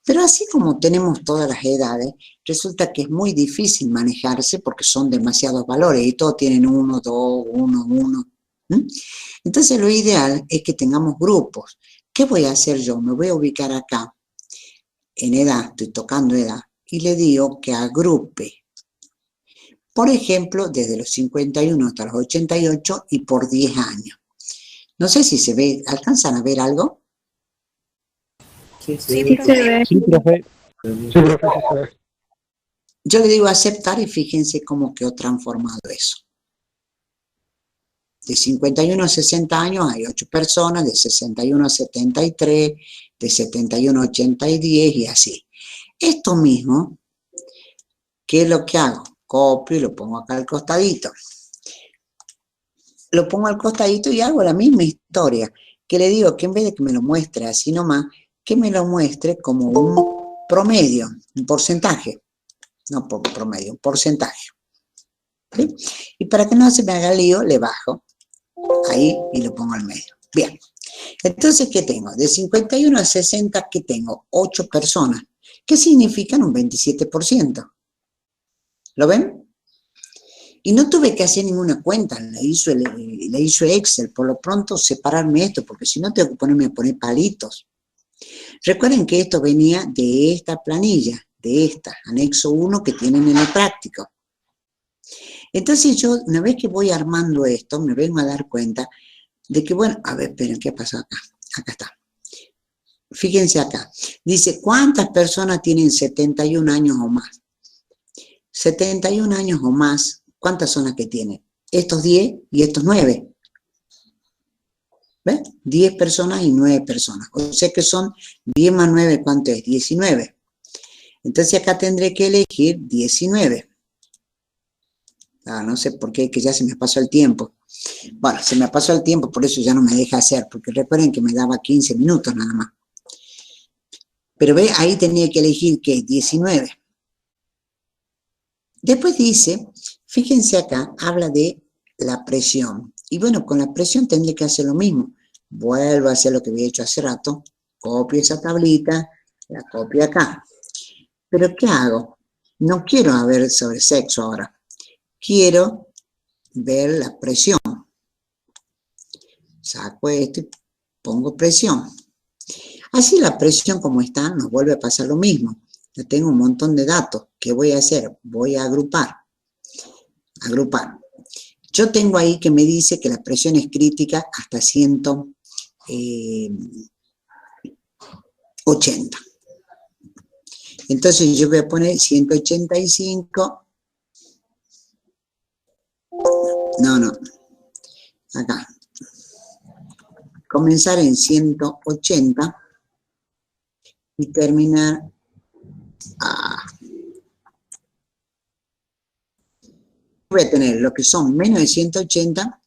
[SPEAKER 1] Pero así como tenemos todas las edades, resulta que es muy difícil manejarse porque son demasiados valores y todos tienen 1, 2, 1, 1. Entonces lo ideal es que tengamos grupos. ¿Qué voy a hacer yo? Me voy a ubicar acá, en edad, estoy tocando edad, y le digo que agrupe. Por ejemplo, desde los 51 hasta los 88 y por 10 años. No sé si se ve, ¿alcanzan a ver algo?
[SPEAKER 4] Sí,
[SPEAKER 6] Sí
[SPEAKER 4] profe.
[SPEAKER 6] se ve.
[SPEAKER 3] Sí, profe. Sí, profe.
[SPEAKER 1] Yo le digo aceptar y fíjense cómo quedó transformado eso. De 51 a 60 años hay 8 personas, de 61 a 73, de 71 a 80 y 10 y así. Esto mismo, ¿qué es lo que hago? Copio y lo pongo acá al costadito. Lo pongo al costadito y hago la misma historia, que le digo que en vez de que me lo muestre así nomás, que me lo muestre como un promedio, un porcentaje. No por promedio, un porcentaje. ¿Sí? Y para que no se me haga lío, le bajo ahí y lo pongo al medio. Bien. Entonces, ¿qué tengo? De 51 a 60, ¿qué tengo? 8 personas, que significan un 27%. ¿Lo ven? Y no tuve que hacer ninguna cuenta, le hizo Excel, por lo pronto separarme esto, porque si no tengo que ponerme a poner palitos. Recuerden que esto venía de esta planilla, de esta, anexo 1 que tienen en el práctico. Entonces yo, una vez que voy armando esto, me vengo a dar cuenta de que, bueno, a ver, esperen, ¿qué pasó acá? Acá está. Fíjense acá. Dice, ¿cuántas personas tienen 71 años o más? 71 años o más, ¿cuántas son las que tienen? Estos 10 y estos 9. ¿Ves? 10 personas y 9 personas. O sea que son 10 más 9, ¿cuánto es? 19. Entonces acá tendré que elegir 19. No sé por qué, que ya se me pasó el tiempo. Bueno, se me pasó el tiempo, por eso ya no me deja hacer, porque recuerden que me daba 15 minutos nada más. Pero ve, ahí tenía que elegir, ¿qué? 19. Después dice, fíjense acá, habla de la presión. Y bueno, con la presión tendría que hacer lo mismo. Vuelvo a hacer lo que había hecho hace rato. Copio esa tablita, la copio acá. ¿Pero qué hago? No quiero ver sobre sexo ahora. Quiero ver la presión. Saco esto y pongo presión. Así la presión como está nos vuelve a pasar lo mismo. Yo tengo un montón de datos. ¿Qué voy a hacer? Voy a agrupar. Agrupar. Yo tengo ahí que me dice que la presión es crítica hasta 180. Entonces yo voy a poner 185. No, acá. Comenzar en 180 y terminar. Voy a tener lo que son menos de 180.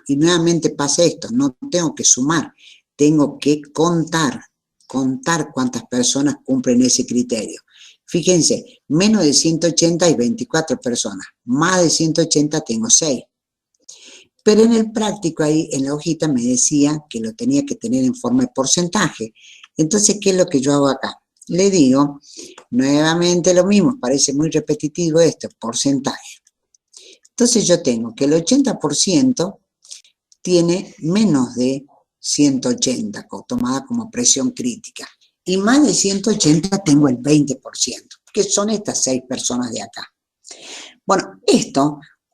[SPEAKER 1] Y nuevamente pasa esto, no tengo que sumar, tengo que contar cuántas personas cumplen ese criterio. Fíjense, menos de 180 hay 24 personas, más de 180 tengo 6. Pero en el práctico ahí, en la hojita me decía que lo tenía que tener en forma de porcentaje. Entonces, ¿qué es lo que yo hago acá? Le digo, nuevamente lo mismo, parece muy repetitivo esto, porcentaje. Entonces yo tengo que el 80% tiene menos de 180, tomada como presión crítica. Y más de 180 tengo el 20%, que son estas 6 personas de acá. Bueno,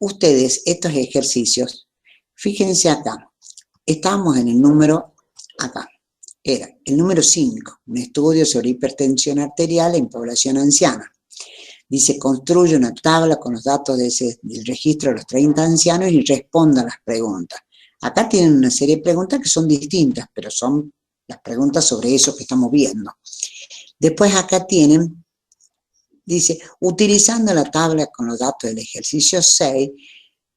[SPEAKER 1] ustedes, estos ejercicios, fíjense acá, estábamos en el número, acá, era el número 5, un estudio sobre hipertensión arterial en población anciana. Dice, construye una tabla con los datos del registro de los 30 ancianos y responda a las preguntas. Acá tienen una serie de preguntas que son distintas, pero son las preguntas sobre eso que estamos viendo. Después acá tienen, dice, utilizando la tabla con los datos del ejercicio 6,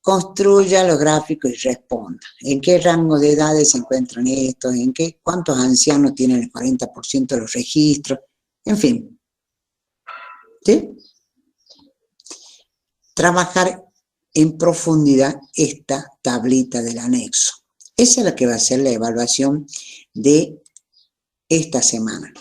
[SPEAKER 1] construya los gráficos y responda. ¿En qué rango de edades se encuentran estos? ¿Cuántos ancianos tienen el 40% de los registros? En fin. ¿Sí? Trabajar en profundidad esta tablita del anexo. Esa es la que va a ser la evaluación de esta semana.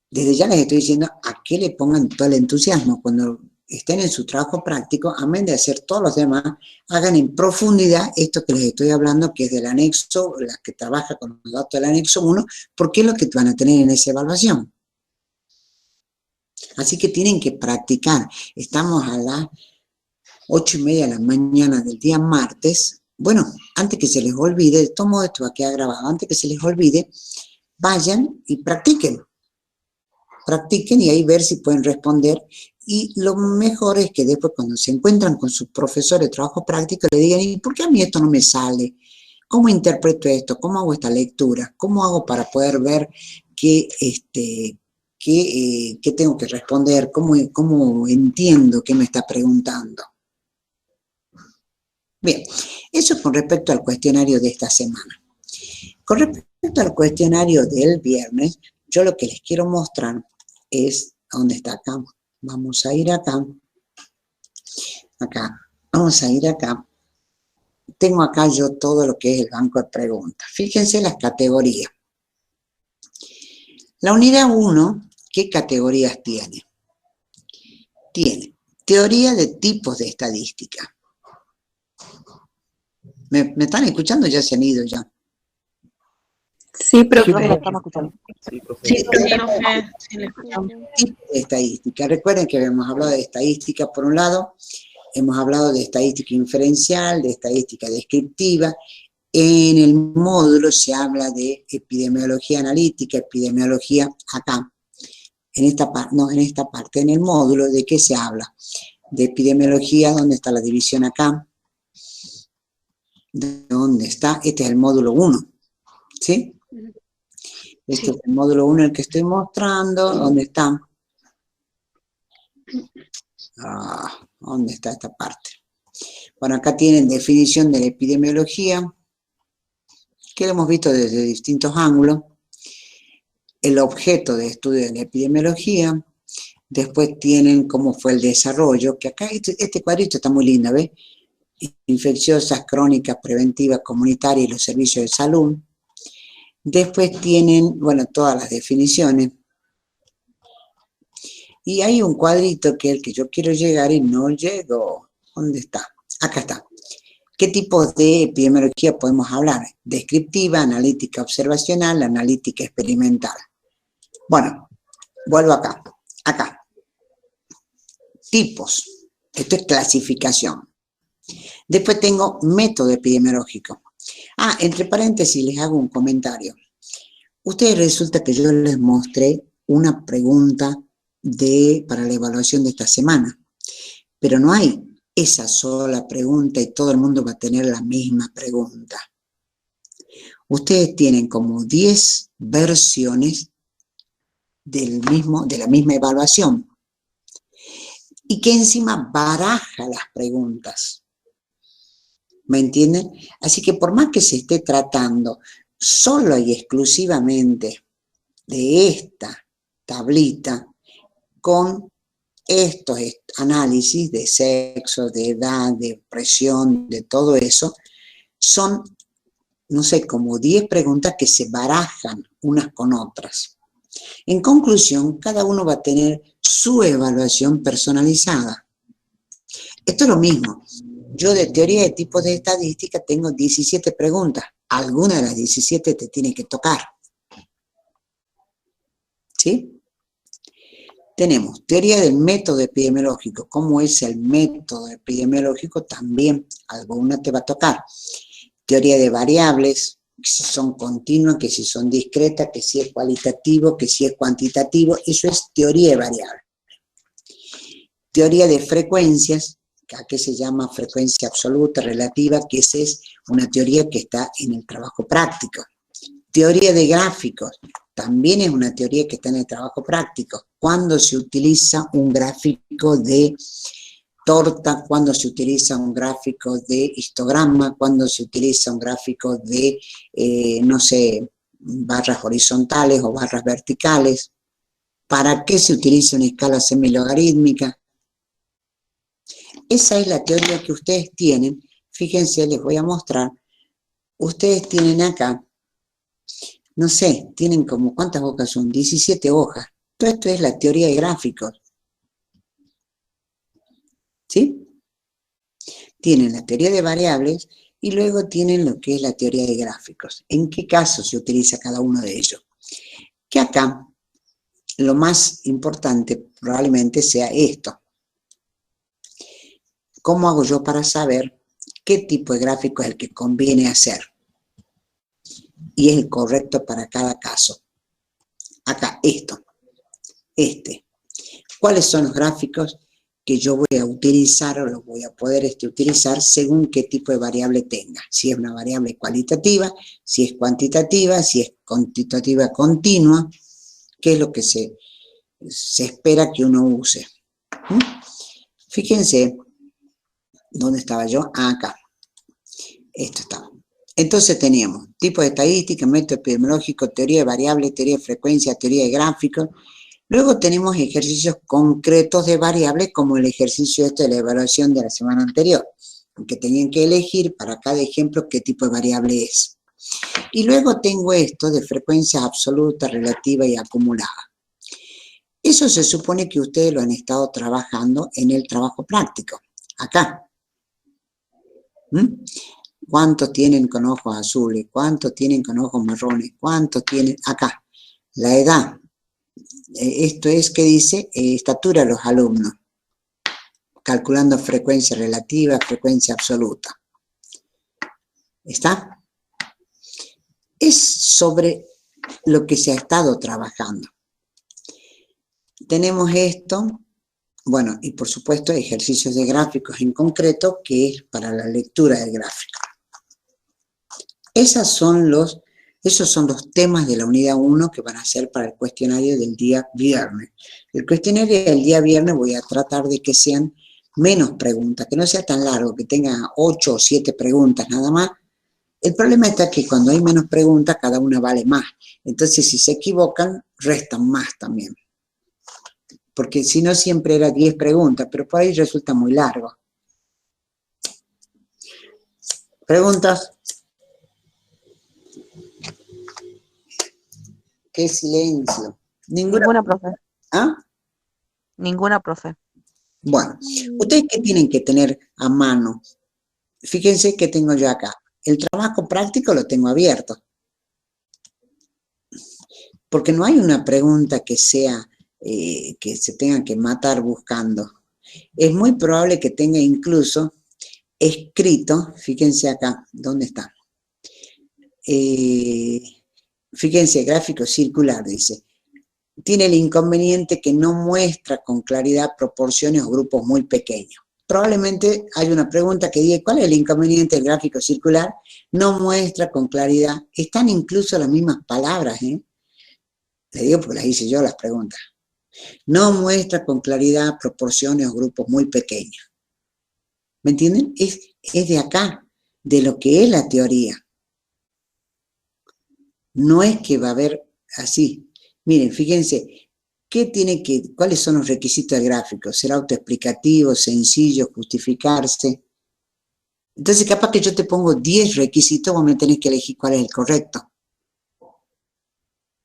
[SPEAKER 1] Desde ya les estoy diciendo a que le pongan todo el entusiasmo. Cuando estén en su trabajo práctico, amén de hacer todos los demás, hagan en profundidad esto que les estoy hablando, que es del anexo, la que trabaja con los datos del anexo 1, porque es lo que van a tener en esa evaluación. Así que tienen que practicar. Estamos a las 8:30 de la mañana del día martes. Bueno, antes que se les olvide, de todo modo esto va a quedar grabado, antes que se les olvide, vayan y practiquen. Practiquen y ahí ver si pueden responder. Y lo mejor es que después cuando se encuentran con sus profesores de trabajo práctico, le digan, ¿y por qué a mí esto no me sale? ¿Cómo interpreto esto? ¿Cómo hago esta lectura? ¿Cómo hago para poder ver qué tengo que responder? ¿Cómo entiendo qué me está preguntando? Bien, eso es con respecto al cuestionario de esta semana. Con respecto al cuestionario del viernes, yo lo que les quiero mostrar es, ¿dónde está acá? Vamos a ir acá. Vamos a ir acá. Tengo acá yo todo lo que es el banco de preguntas. Fíjense las categorías. La unidad 1, ¿qué categorías tiene? Tiene teoría de tipos de estadística. ¿Me están escuchando? Ya se han ido ya.
[SPEAKER 6] Sí, profe.
[SPEAKER 8] Sí, estamos escuchando.
[SPEAKER 5] Sí, profe, sí, le escuchamos.
[SPEAKER 1] Tipos de estadística. Recuerden que hemos hablado de estadística por un lado, hemos hablado de estadística inferencial, de estadística descriptiva. En el módulo se habla de epidemiología analítica, epidemiología acá. En esta parte, en el módulo, ¿de qué se habla? De epidemiología, ¿dónde está la división acá? ¿Dónde está? Este es el módulo 1, ¿sí? Este es el módulo 1 el que estoy mostrando. ¿Dónde está? ¿Dónde está esta parte? Bueno, acá tienen definición de la epidemiología, que lo hemos visto desde distintos ángulos. El objeto de estudio de la epidemiología. Después tienen cómo fue el desarrollo, que acá este cuadrito está muy lindo, ¿ves? Infecciosas, crónicas, preventivas, comunitarias y los servicios de salud. Después tienen, bueno, todas las definiciones. Y hay un cuadrito que es el que yo quiero llegar y no llego. ¿Dónde está? Acá está. ¿Qué tipos de epidemiología podemos hablar? Descriptiva, analítica observacional, analítica experimental. Bueno, vuelvo acá. Acá. Tipos. Esto es clasificación. Después tengo método epidemiológico. Entre paréntesis les hago un comentario. Ustedes resulta que yo les mostré una pregunta para la evaluación de esta semana. Pero no hay esa sola pregunta y todo el mundo va a tener la misma pregunta. Ustedes tienen como 10 versiones de la misma evaluación y que encima baraja las preguntas. ¿Me entienden? Así que por más que se esté tratando solo y exclusivamente de esta tablita con estos análisis de sexo, de edad, de presión, de todo eso, son, no sé, como 10 preguntas que se barajan unas con otras. En conclusión, cada uno va a tener su evaluación personalizada. Esto es lo mismo. Yo de teoría de tipos de estadística tengo 17 preguntas. Alguna de las 17 te tiene que tocar. ¿Sí? Tenemos teoría del método epidemiológico. ¿Cómo es el método epidemiológico? También alguna te va a tocar. Teoría de variables, que si son continuas, que si son discretas, que si es cualitativo, que si es cuantitativo. Eso es teoría de variables. Teoría de frecuencias, que se llama frecuencia absoluta, relativa, que esa es una teoría que está en el trabajo práctico. Teoría de gráficos, también es una teoría que está en el trabajo práctico. Cuando se utiliza un gráfico de torta, cuando se utiliza un gráfico de histograma, cuando se utiliza un gráfico de, no sé, barras horizontales o barras verticales. ¿Para qué se utiliza una escala semilogarítmica? Esa es la teoría que ustedes tienen. Fíjense, les voy a mostrar. Ustedes tienen acá, no sé, tienen como, ¿cuántas hojas son? 17 hojas. Todo esto es la teoría de gráficos. ¿Sí? Tienen la teoría de variables y luego tienen lo que es la teoría de gráficos. ¿En qué caso se utiliza cada uno de ellos? Que acá lo más importante probablemente sea esto. ¿Cómo hago yo para saber qué tipo de gráfico es el que conviene hacer? Y es el correcto para cada caso. Acá, ¿Cuáles son los gráficos que yo voy a utilizar o los voy a poder utilizar según qué tipo de variable tenga? Si es una variable cualitativa, si es cuantitativa, si es cuantitativa continua, qué es lo que se espera que uno use. Fíjense, ¿dónde estaba yo? Acá. Esto estaba. Entonces teníamos tipo de estadística, método epidemiológico, teoría de variables, teoría de frecuencia, teoría de gráficos. Luego tenemos ejercicios concretos de variables, como el ejercicio de la evaluación de la semana anterior, que tenían que elegir para cada ejemplo qué tipo de variable es. Y luego tengo esto de frecuencia absoluta, relativa y acumulada. Eso se supone que ustedes lo han estado trabajando en el trabajo práctico, acá. ¿Cuántos tienen con ojos azules? ¿Cuántos tienen con ojos marrones? ¿Cuántos tienen acá? La edad. Esto es que dice estatura de los alumnos, calculando frecuencia relativa, frecuencia absoluta. ¿Está? Es sobre lo que se ha estado trabajando. Tenemos esto, bueno, y por supuesto ejercicios de gráficos en concreto, que es para la lectura del gráfico. Esos son los temas de la unidad 1 que van a ser para el cuestionario del día viernes. El cuestionario del día viernes voy a tratar de que sean menos preguntas, que no sea tan largo, que tenga 8 o 7 preguntas nada más. El problema está que cuando hay menos preguntas, cada una vale más. Entonces, si se equivocan, restan más también. Porque si no, siempre era 10 preguntas, pero por ahí resulta muy largo. ¿Preguntas? ¡Qué silencio!
[SPEAKER 5] Ninguna, profe.
[SPEAKER 1] ¿Ah?
[SPEAKER 5] Ninguna, profe.
[SPEAKER 1] Bueno, ¿ustedes qué tienen que tener a mano? Fíjense que tengo yo acá. El trabajo práctico lo tengo abierto. Porque no hay una pregunta que sea, que se tenga que matar buscando. Es muy probable que tenga incluso escrito, fíjense acá, ¿dónde está? Fíjense, gráfico circular, dice. tiene el inconveniente que no muestra con claridad proporciones o grupos muy pequeños. Probablemente hay una pregunta que dice, ¿cuál es el inconveniente del gráfico circular? No muestra con claridad, están incluso las mismas palabras, ¿eh? Le digo porque las hice yo las preguntas. No muestra con claridad proporciones o grupos muy pequeños. ¿Me entienden? Es de acá, de lo que es la teoría. No es que va a haber así. Miren, fíjense, ¿cuáles son los requisitos del gráfico? Ser autoexplicativo, sencillo, justificarse. Entonces, capaz que yo te pongo 10 requisitos, vos me tenés que elegir cuál es el correcto.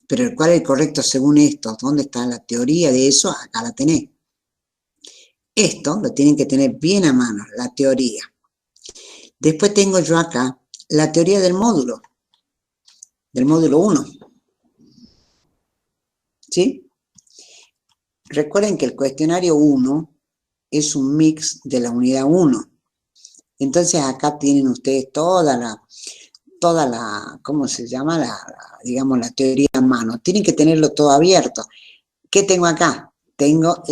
[SPEAKER 1] Pero ¿cuál es el correcto según esto? ¿Dónde está la teoría de eso? Acá la tenés. Esto lo tienen que tener bien a mano, la teoría. Después tengo yo acá la teoría del módulo 1. ¿Sí? Recuerden que el cuestionario 1 es un mix de la unidad 1. Entonces acá tienen ustedes toda la, ¿cómo se llama? Digamos, la teoría a mano. Tienen que tenerlo todo abierto. ¿Qué tengo acá? Tengo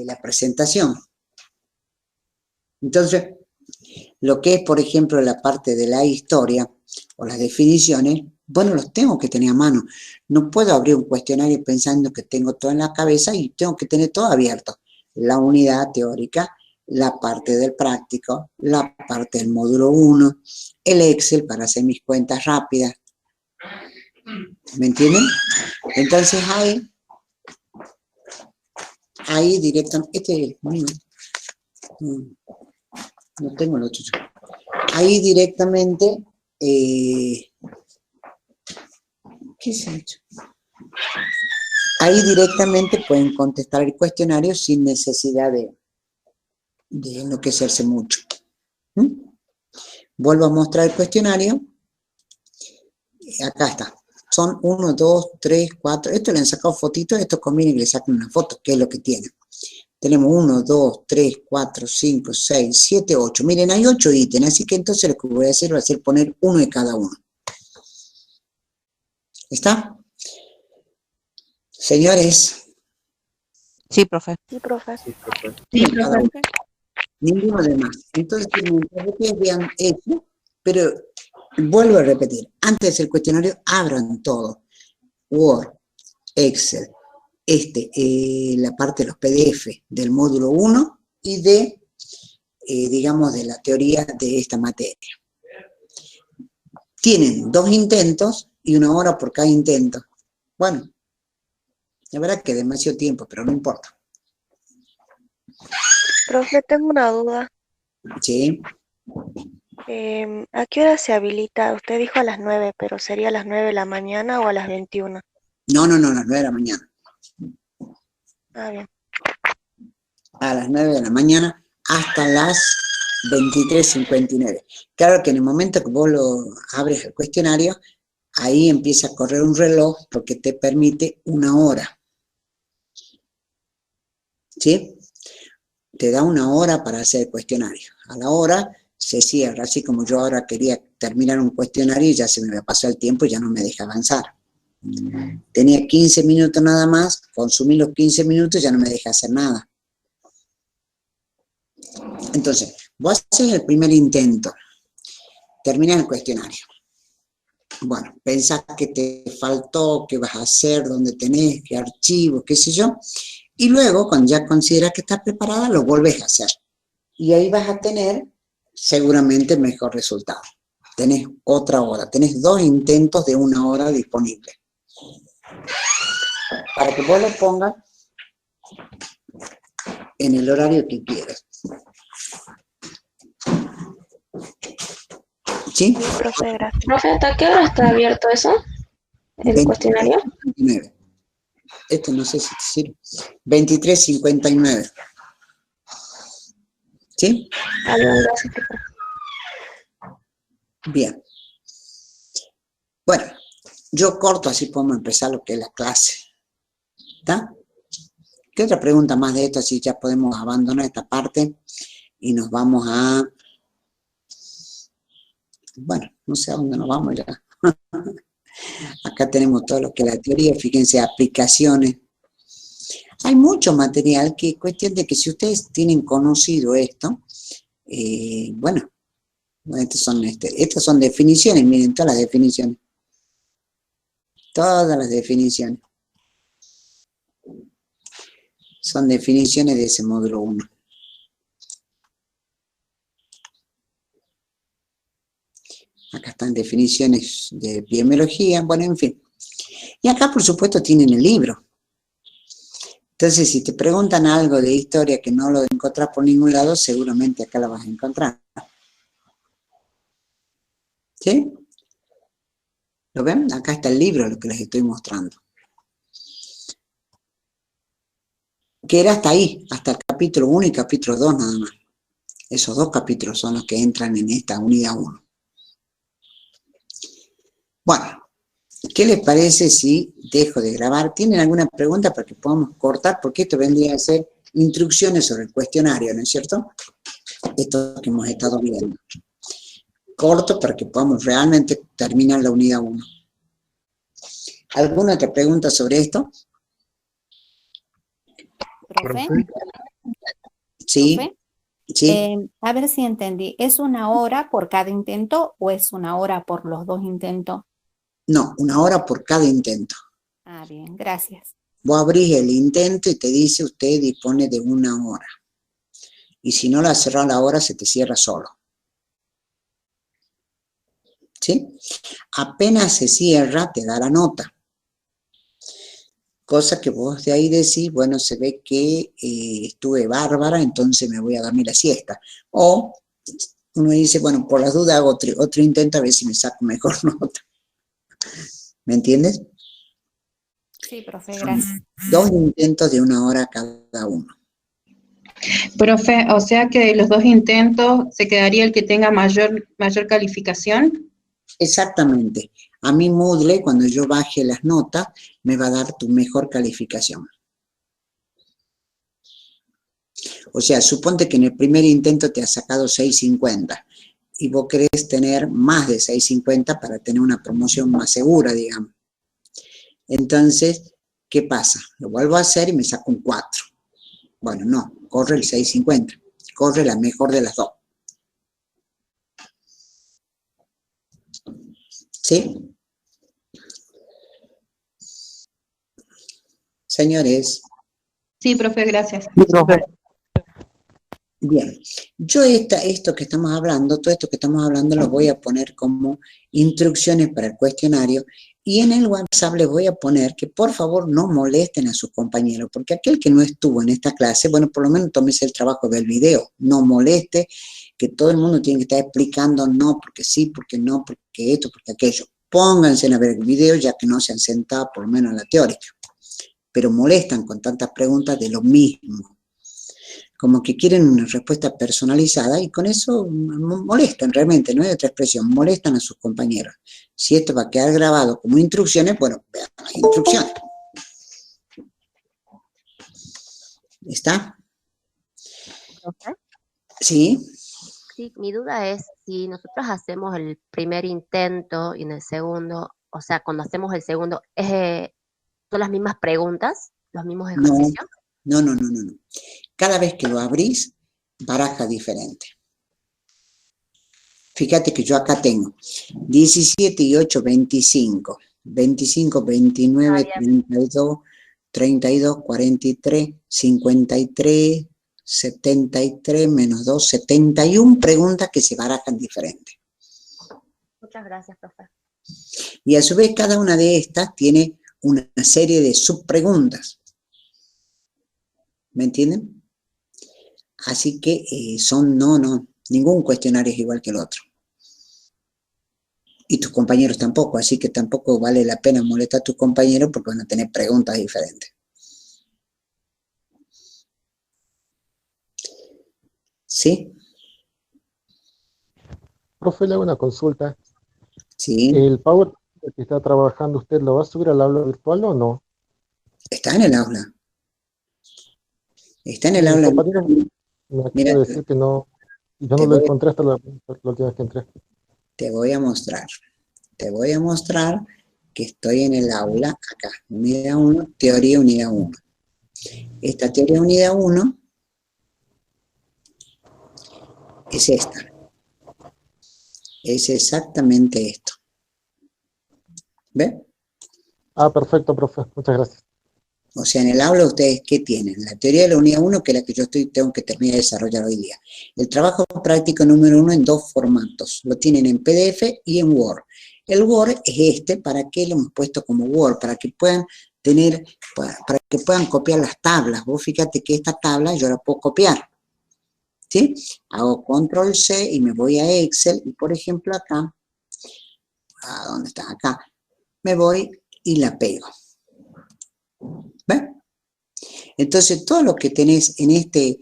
[SPEAKER 1] la presentación. Entonces, lo que es, por ejemplo, la parte de la historia o las definiciones, bueno, los tengo que tener a mano. No puedo abrir un cuestionario pensando que tengo todo en la cabeza y tengo que tener todo abierto. La unidad teórica, la parte del práctico, la parte del módulo 1, el Excel para hacer mis cuentas rápidas. ¿Me entienden? Entonces ahí directamente, este es mío. No tengo el otro. Ahí directamente, ¿qué se ha hecho? Ahí directamente pueden contestar el cuestionario sin necesidad de enloquecerse mucho. Vuelvo a mostrar el cuestionario. Acá está. Son 1, 2, 3, 4. Esto le han sacado fotitos, esto conviene que le saquen una foto, que es lo que tiene. Tenemos 1, 2, 3, 4, 5, 6, 7, 8. Miren, hay 8 ítems, así que entonces lo que voy a hacer va a ser poner uno de cada uno. ¿Está? Señores.
[SPEAKER 5] Sí, profe.
[SPEAKER 4] Sí, profe.
[SPEAKER 1] Sí, profe. Ninguno de más. Entonces, mientras ustedes vean eso, pero vuelvo a repetir, antes de hacer el cuestionario, abran todo. Word, Excel, la parte de los PDF del módulo 1 y digamos, de la teoría de esta materia. Tienen 2 intentos y 1 hora por cada intento. Bueno, la verdad que es demasiado tiempo, pero no importa.
[SPEAKER 8] Profe, tengo una duda.
[SPEAKER 1] Sí.
[SPEAKER 8] ¿A qué hora se habilita? Usted dijo a las 9, pero ¿sería a las 9 de la mañana o a las 21?
[SPEAKER 1] No, a las 9 de la mañana.
[SPEAKER 8] Ah, bien.
[SPEAKER 1] A las 9 de la mañana hasta las 23:59. Claro que en el momento que vos abres el cuestionario, ahí empieza a correr un reloj porque te permite 1 hora. ¿Sí? Te da 1 hora para hacer el cuestionario. A la hora se cierra, así como yo ahora quería terminar un cuestionario y ya se me pasó el tiempo y ya no me deja avanzar. Tenía 15 minutos nada más, consumí los 15 minutos y ya no me deja hacer nada. Entonces, vos haces el primer intento, terminas el cuestionario. Bueno, pensás que te faltó, qué vas a hacer, dónde tenés, qué archivos, qué sé yo, y luego, cuando ya consideras que estás preparada, lo volvés a hacer. Y ahí vas a tener seguramente mejor resultado. Tenés otra hora, tenés 2 intentos de 1 hora disponibles. Para que vos lo pongas en el horario que quieras. ¿Sí?
[SPEAKER 8] Sí, profe, gracias.
[SPEAKER 9] Profe, ¿hasta qué hora está abierto eso? ¿El cuestionario?
[SPEAKER 1] 23:59. Este no sé si te sirve. 23:59. ¿Sí?
[SPEAKER 9] Ah, bien, gracias, profe.
[SPEAKER 1] Bien. Bueno, yo corto, así podemos empezar lo que es la clase. ¿Está? ¿Qué otra pregunta más de esto? Así ya podemos abandonar esta parte y nos vamos a... Bueno, no sé a dónde nos vamos ya. Acá tenemos todo lo que es la teoría, fíjense, aplicaciones. Hay mucho material que es cuestión de que si ustedes tienen conocido esto, bueno, estas son definiciones, miren, todas las definiciones. Todas las definiciones. Son definiciones de ese módulo 1. Acá están definiciones de epidemiología, bueno, en fin. Y acá, por supuesto, tienen el libro. Entonces, si te preguntan algo de historia que no lo encontrás por ningún lado, seguramente acá la vas a encontrar. ¿Sí? ¿Lo ven? Acá está el libro, lo que les estoy mostrando. Que era hasta ahí, hasta el capítulo 1 y capítulo 2 nada más. Esos 2 capítulos son los que entran en esta unidad 1. Bueno, ¿qué les parece si dejo de grabar? ¿Tienen alguna pregunta para que podamos cortar? Porque esto vendría a ser instrucciones sobre el cuestionario, ¿no es cierto? Esto que hemos estado viendo. Corto para que podamos realmente terminar la unidad 1. ¿Alguna otra pregunta sobre esto?
[SPEAKER 10] Profe,
[SPEAKER 1] Sí,
[SPEAKER 10] profe,
[SPEAKER 1] sí.
[SPEAKER 10] a ver si entendí. ¿Es una hora por cada intento o es una hora por los 2 intentos?
[SPEAKER 1] No, 1 hora por cada intento.
[SPEAKER 10] Ah, bien, gracias.
[SPEAKER 1] Vos abrís el intento y te dice usted dispone de 1 hora. Y si no la cerrás la hora, se te cierra solo. ¿Sí? Apenas se cierra, te da la nota. Cosa que vos de ahí decís, bueno, se ve que estuve bárbara, entonces me voy a dormir la siesta. O uno dice, bueno, por las dudas hago otro intento a ver si me saco mejor nota. ¿Me entiendes?
[SPEAKER 10] Sí, profe,
[SPEAKER 1] Son
[SPEAKER 10] gracias.
[SPEAKER 1] 2 intentos de 1 hora cada uno.
[SPEAKER 11] Profe, o sea que de los 2 intentos se quedaría el que tenga mayor calificación.
[SPEAKER 1] Exactamente. A mí Moodle, cuando yo baje las notas, me va a dar tu mejor calificación. O sea, suponte que en el primer intento te has sacado 6.50 y vos querés tener más de 6.50 para tener una promoción más segura, digamos. Entonces, ¿qué pasa? Lo vuelvo a hacer y me saco un 4. Bueno, no, corre el 6.50, corre la mejor de las 2. ¿Sí? Señores.
[SPEAKER 11] Sí, profe, gracias.
[SPEAKER 3] Sí, profe.
[SPEAKER 1] Bien, yo esto que estamos hablando, todo esto que estamos hablando lo voy a poner como instrucciones para el cuestionario y en el WhatsApp les voy a poner que por favor no molesten a sus compañeros, porque aquel que no estuvo en esta clase, bueno, por lo menos tómese el trabajo del video, no moleste, que todo el mundo tiene que estar explicando no, porque sí, porque no, porque esto, porque aquello. Pónganse a ver el video ya que no se han sentado por lo menos en la teórica, pero molestan con tantas preguntas de lo mismo. Como que quieren una respuesta personalizada y con eso molestan realmente, no hay otra expresión, molestan a sus compañeros. Si esto va a quedar grabado como instrucciones, bueno, vean las instrucciones. ¿Está?
[SPEAKER 12] ¿Profe?
[SPEAKER 1] ¿Sí?
[SPEAKER 12] Sí, mi duda es si nosotros hacemos el primer intento y en el segundo, o sea, cuando hacemos el segundo, ¿son las mismas preguntas, los mismos
[SPEAKER 1] No,
[SPEAKER 12] ejercicios?
[SPEAKER 1] no. Cada vez que lo abrís, baraja diferente. Fíjate que yo acá tengo 17 y 8, 25. 25, 29, 32, 32, 43, 53, 73, menos 2, 71 preguntas que se barajan diferente.
[SPEAKER 12] Muchas gracias, profe.
[SPEAKER 1] Y a su vez cada una de estas tiene una serie de subpreguntas. ¿Me entienden? Así que ningún cuestionario es igual que el otro. Y tus compañeros tampoco, así que tampoco vale la pena molestar a tus compañeros porque van a tener preguntas diferentes. ¿Sí?
[SPEAKER 13] Profe, le hago una consulta.
[SPEAKER 1] Sí.
[SPEAKER 13] ¿El PowerPoint que está trabajando usted lo va a subir al aula virtual o no?
[SPEAKER 1] Está en el aula. Está en el
[SPEAKER 13] Mi
[SPEAKER 1] aula.
[SPEAKER 13] compañero me acaba de decir que no, y yo no lo encontré hasta la última vez que entré.
[SPEAKER 1] Te voy a mostrar. Te voy a mostrar que estoy en el aula acá. Unidad 1, teoría unidad 1. Esta teoría de unidad 1 es esta. Es exactamente esto. ¿Ve?
[SPEAKER 13] Ah, perfecto, profe. Muchas gracias.
[SPEAKER 1] O sea, en el aula ustedes, ¿qué tienen? La teoría de la unidad 1, que es la que yo tengo que terminar de desarrollar hoy día. El trabajo práctico número 1 en 2 formatos. Lo tienen en PDF y en Word. El Word es este, ¿para qué lo hemos puesto como Word? Para que puedan tener, para que puedan copiar las tablas. Vos fíjate que esta tabla yo la puedo copiar. ¿Sí? Hago Control C y me voy a Excel y, por ejemplo, acá, ¿a dónde está? Acá, me voy y la pego. ¿Ves? Entonces, todo lo que tenés en este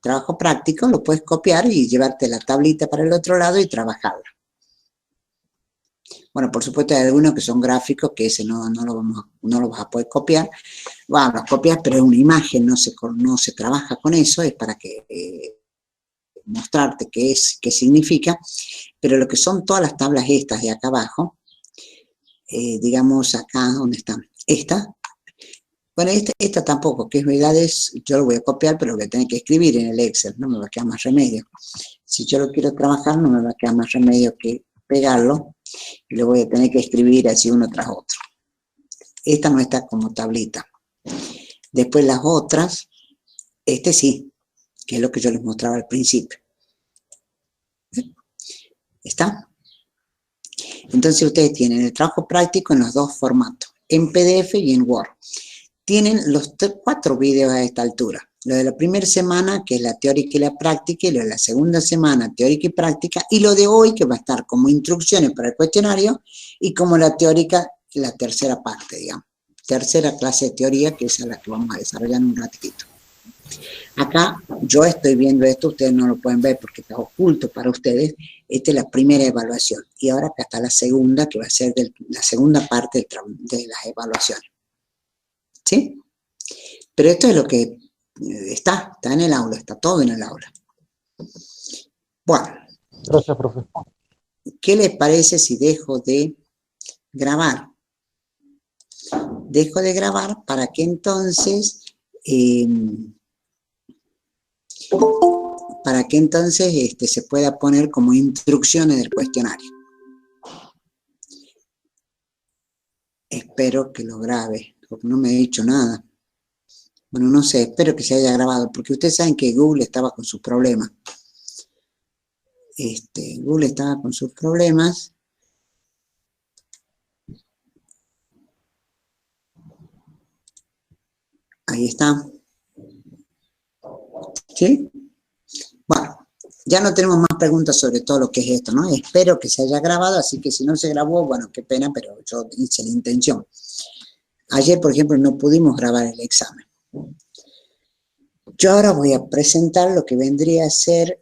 [SPEAKER 1] trabajo práctico lo puedes copiar y llevarte la tablita para el otro lado y trabajarla. Bueno, por supuesto hay algunos que son gráficos, que ese no lo vas a poder copiar. Bueno, lo copias, pero es una imagen, no se trabaja con eso, es para que mostrarte qué significa. Pero lo que son todas las tablas estas de acá abajo, digamos acá, ¿dónde están? Esta. Bueno, esta tampoco, que es verdades, yo lo voy a copiar, pero lo voy a tener que escribir en el Excel, no me va a quedar más remedio. Si yo lo quiero trabajar, no me va a quedar más remedio que pegarlo, y lo voy a tener que escribir así uno tras otro. Esta no está como tablita. Después las otras, este sí, que es lo que yo les mostraba al principio. ¿Está? Entonces ustedes tienen el trabajo práctico en los dos formatos, en PDF y en Word. Tienen los 4 videos a esta altura. Lo de la primera semana, que es la teórica y la práctica, y lo de la segunda semana, teórica y práctica, y lo de hoy, que va a estar como instrucciones para el cuestionario, y como la teórica, la tercera parte, digamos. Tercera clase de teoría, que es la que vamos a desarrollar en un ratito. Acá, yo estoy viendo esto, ustedes no lo pueden ver porque está oculto para ustedes. Esta es la primera evaluación. Y ahora acá está la segunda, que va a ser la segunda parte de las evaluaciones. ¿Sí? Pero esto es lo que está en el aula, está todo en el aula. Bueno.
[SPEAKER 13] Gracias, profe.
[SPEAKER 1] ¿Qué les parece si dejo de grabar? Dejo de grabar para que entonces, se pueda poner como instrucciones del cuestionario. Espero que lo grabe, porque no me he dicho nada. Bueno, no sé, espero que se haya grabado, porque ustedes saben que Google estaba con sus problemas. Google estaba con sus problemas. Ahí está. ¿Sí? Bueno, ya no tenemos más preguntas sobre todo lo que es esto, ¿no? Espero que se haya grabado, así que si no se grabó, bueno, qué pena, pero yo hice la intención. Ayer, por ejemplo, no pudimos grabar el examen. Yo ahora voy a presentar lo que vendría a ser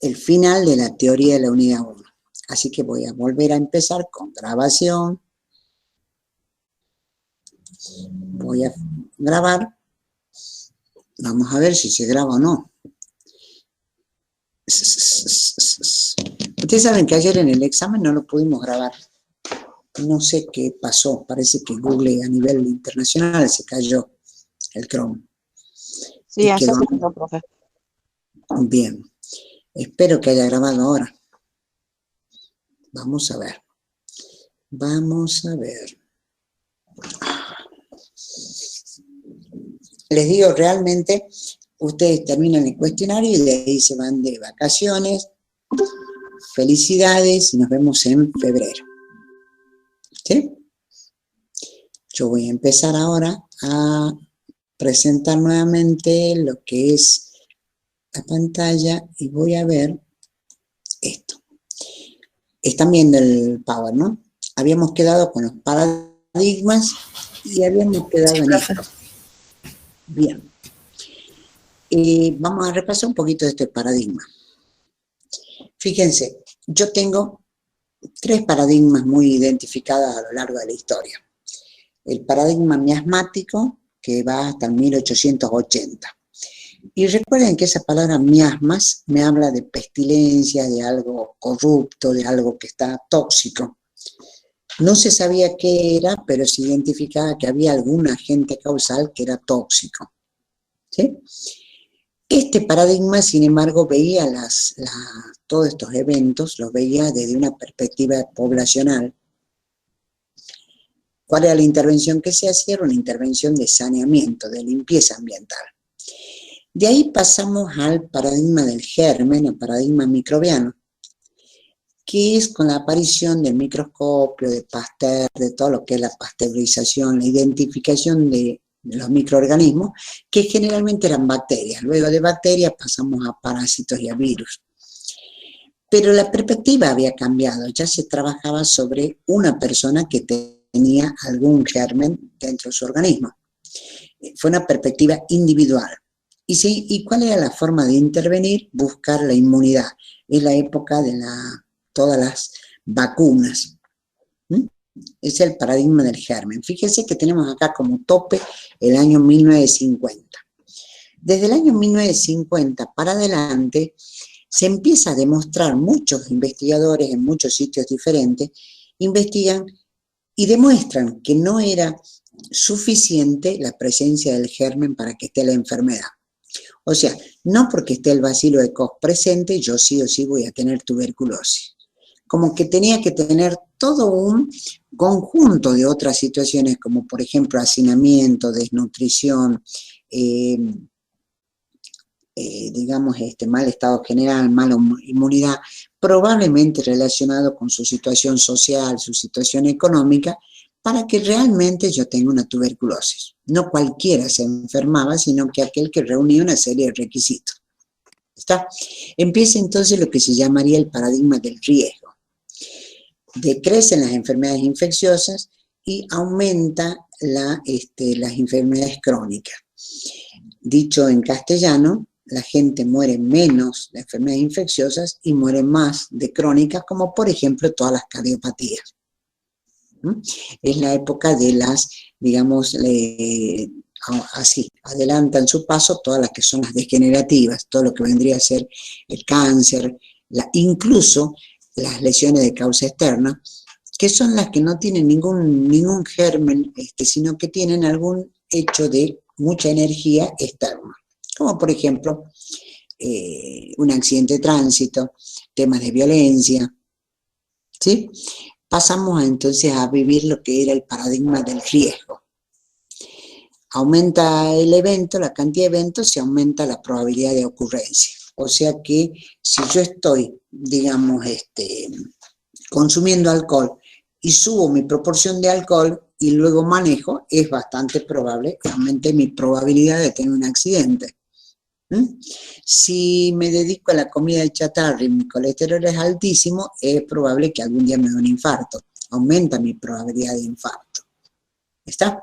[SPEAKER 1] el final de la teoría de la unidad 1. Así que voy a volver a empezar con grabación. Voy a grabar. Vamos a ver si se graba o no. Ustedes saben que ayer en el examen no lo pudimos grabar. No sé qué pasó. Parece que Google a nivel internacional se cayó el Chrome.
[SPEAKER 5] Sí, ayer se quedó, profe.
[SPEAKER 1] Bien. Espero que haya grabado ahora. Vamos a ver. Vamos a ver. Les digo, realmente, ustedes terminan el cuestionario y de ahí se van de vacaciones. Felicidades y nos vemos en febrero. ¿Sí? Yo voy a empezar ahora a presentar nuevamente lo que es la pantalla y voy a ver esto. Están viendo el Power, ¿no? Habíamos quedado con los paradigmas y habíamos quedado en esto. Bien. Vamos a repasar un poquito de este paradigma. Fíjense, yo tengo 3 paradigmas muy identificados a lo largo de la historia. El paradigma miasmático, que va hasta el 1880. Y recuerden que esa palabra miasmas me habla de pestilencia, de algo corrupto, de algo que está tóxico. No se sabía qué era, pero se identificaba que había algún agente causal que era tóxico. ¿Sí? Este paradigma, sin embargo, veía todos estos eventos, los veía desde una perspectiva poblacional. ¿Cuál era la intervención que se hacía? Era una intervención de saneamiento, de limpieza ambiental. De ahí pasamos al paradigma del germen, el paradigma microbiano, que es con la aparición del microscopio, de Pasteur, de todo lo que es la pasteurización, la identificación de los microorganismos, que generalmente eran bacterias. Luego de bacterias pasamos a parásitos y a virus. Pero la perspectiva había cambiado, ya se trabajaba sobre una persona que tenía algún germen dentro de su organismo. Fue una perspectiva individual. ¿Y cuál era la forma de intervenir? Buscar la inmunidad. Es la época de todas las vacunas. Es el paradigma del germen. Fíjense que tenemos acá como tope el año 1950. Desde el año 1950 para adelante se empieza a demostrar, muchos investigadores en muchos sitios diferentes, investigan y demuestran que no era suficiente la presencia del germen para que esté la enfermedad. O sea, no porque esté el bacilo de Koch presente, yo sí o sí voy a tener tuberculosis. Como que tenía que tener todo un conjunto de otras situaciones, como por ejemplo hacinamiento, desnutrición, digamos, mal estado general, mala inmunidad, probablemente relacionado con su situación social, su situación económica, para que realmente yo tenga una tuberculosis. No cualquiera se enfermaba, sino que aquel que reunía una serie de requisitos. ¿Está? Empieza entonces lo que se llamaría el paradigma del riesgo. Decrecen las enfermedades infecciosas y aumenta las enfermedades crónicas. Dicho en castellano, la gente muere menos de enfermedades infecciosas y muere más de crónicas, como por ejemplo todas las cardiopatías. Es la época de las, digamos, así, adelantan su paso todas las que son las degenerativas, todo lo que vendría a ser el cáncer, incluso las lesiones de causa externa, que son las que no tienen ningún germen, sino que tienen algún hecho de mucha energía externa, como por ejemplo un accidente de tránsito, temas de violencia, ¿sí? Pasamos entonces a vivir lo que era el paradigma del riesgo. Aumenta el evento, la cantidad de eventos, y aumenta la probabilidad de ocurrencia. O sea que si yo estoy, digamos, consumiendo alcohol y subo mi proporción de alcohol y luego manejo, es bastante probable que aumente mi probabilidad de tener un accidente. Si me dedico a la comida de chatarra y mi colesterol es altísimo, es probable que algún día me dé un infarto. Aumenta mi probabilidad de infarto. ¿Está?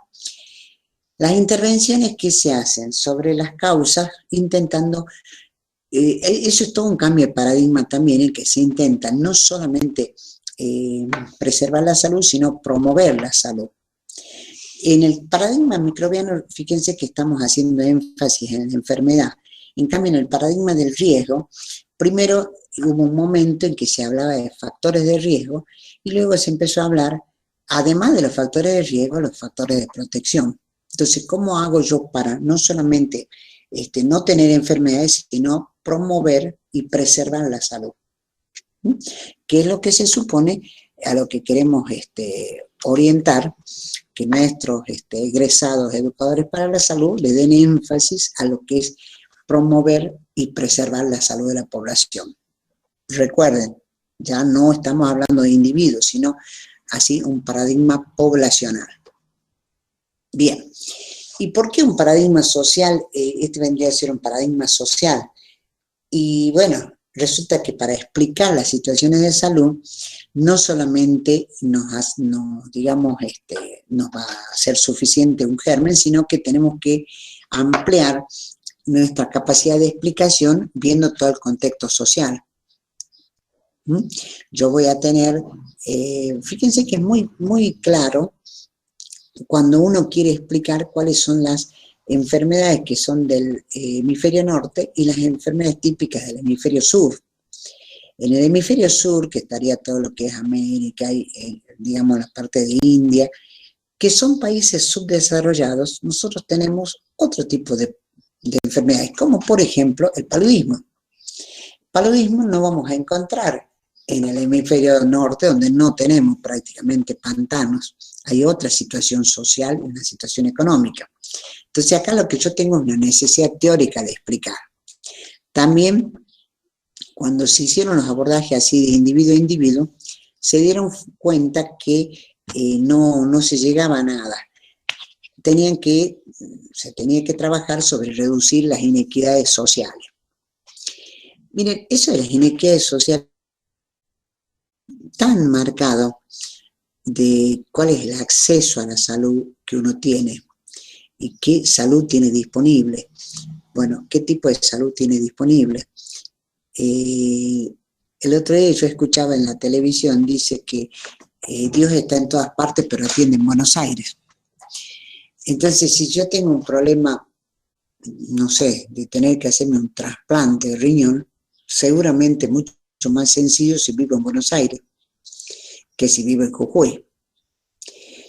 [SPEAKER 1] Las intervenciones que se hacen sobre las causas, intentando, eso es todo un cambio de paradigma también, en que se intenta no solamente preservar la salud, sino promover la salud. En el paradigma microbiano, fíjense que estamos haciendo énfasis en la enfermedad. En cambio, en el paradigma del riesgo, primero hubo un momento en que se hablaba de factores de riesgo y luego se empezó a hablar, además de los factores de riesgo, los factores de protección. Entonces, ¿cómo hago yo para no solamente no tener enfermedades, sino promover y preservar la salud? ¿Qué es lo que se supone a lo que queremos orientar? Que nuestros egresados educadores para la salud le den énfasis a lo que es promover y preservar la salud de la población. Recuerden, ya no estamos hablando de individuos, sino así un paradigma poblacional. Bien, ¿y por qué un paradigma social? Vendría a ser un paradigma social. Y bueno, resulta que para explicar las situaciones de salud, no solamente nos va a ser suficiente un germen, sino que tenemos que ampliar nuestra capacidad de explicación viendo todo el contexto social. Yo voy a tener, fíjense que es muy, muy claro cuando uno quiere explicar cuáles son las enfermedades que son del hemisferio norte y las enfermedades típicas del hemisferio sur. En el hemisferio sur, que estaría todo lo que es América y digamos, la parte de India, que son países subdesarrollados, nosotros tenemos otro tipo de enfermedades, como por ejemplo el paludismo. Paludismo no vamos a encontrar en el hemisferio norte, donde no tenemos prácticamente pantanos. Hay otra situación social, una situación económica. Entonces acá lo que yo tengo es una necesidad teórica de explicar. También, cuando se hicieron los abordajes así de individuo a individuo, se dieron cuenta que no se llegaba a nada. Se tenía que trabajar sobre reducir las inequidades sociales. Miren, eso de las inequidades sociales tan marcado de cuál es el acceso a la salud que uno tiene y qué salud tiene disponible. Bueno, ¿qué tipo de salud tiene disponible? El otro día yo escuchaba en la televisión, dice que Dios está en todas partes, pero atiende en Buenos Aires. Entonces, si yo tengo un problema, no sé, de tener que hacerme un trasplante de riñón, seguramente mucho más sencillo si vivo en Buenos Aires que si vivo en Jujuy.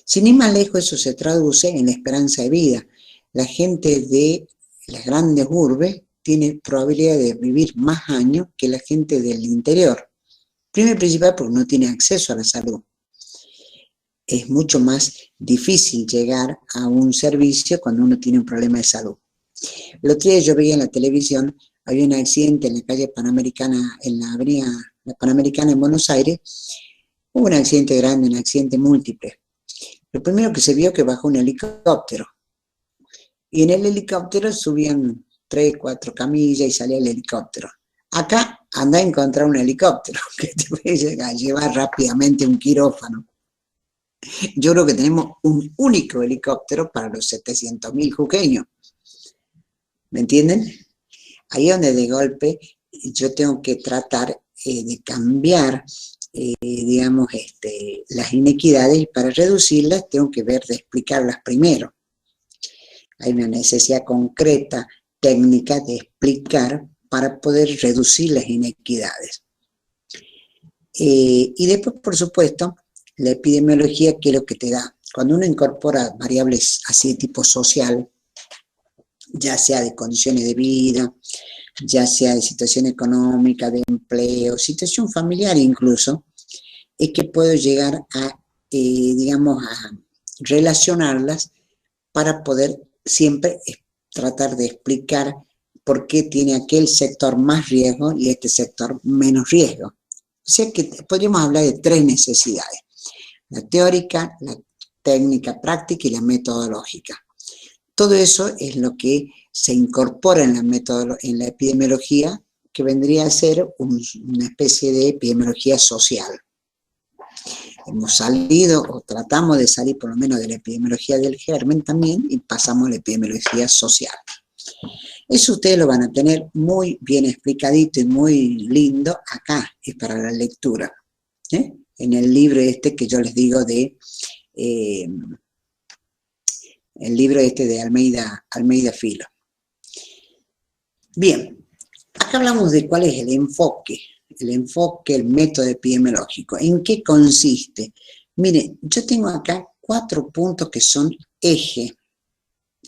[SPEAKER 1] Sin ir más lejos, eso se traduce en la esperanza de vida. La gente de las grandes urbes tiene probabilidad de vivir más años que la gente del interior. Primero y principal porque no tiene acceso a la salud. Es mucho más difícil llegar a un servicio cuando uno tiene un problema de salud. El otro día yo veía en la televisión, había un accidente en la calle Panamericana, en la avenida la Panamericana en Buenos Aires. Hubo un accidente grande, un accidente múltiple. Lo primero que se vio que bajó un helicóptero. Y en el helicóptero subían 3, 4 camillas y salía el helicóptero. Acá anda a encontrar un helicóptero que te puede llevar rápidamente a un quirófano. Yo creo que tenemos un único helicóptero para los 700.000 jujeños. ¿Me entienden? Ahí es donde de golpe yo tengo que tratar de cambiar, digamos, las inequidades, y para reducirlas tengo que ver de explicarlas primero. Hay una necesidad concreta, técnica, de explicar para poder reducir las inequidades. Y después, por supuesto, la epidemiología, ¿qué es lo que te da? Cuando uno incorpora variables así de tipo social, ya sea de condiciones de vida, ya sea de situación económica, de empleo, situación familiar incluso, es que puedo llegar a, digamos, a relacionarlas para poder siempre tratar de explicar por qué tiene aquel sector más riesgo y este sector menos riesgo. O sea que podríamos hablar de 3 necesidades: la teórica, la técnica práctica y la metodológica. Todo eso es lo que se incorpora en la epidemiología, que vendría a ser una especie de epidemiología social. Hemos salido, o tratamos de salir por lo menos de la epidemiología del germen también, y pasamos a la epidemiología social. Eso ustedes lo van a tener muy bien explicadito y muy lindo acá, es para la lectura, en el libro que yo les digo de... el libro de Almeida Filo. Bien, acá hablamos de cuál es el enfoque, el método epidemiológico. ¿En qué consiste? Miren, yo tengo acá 4 puntos que son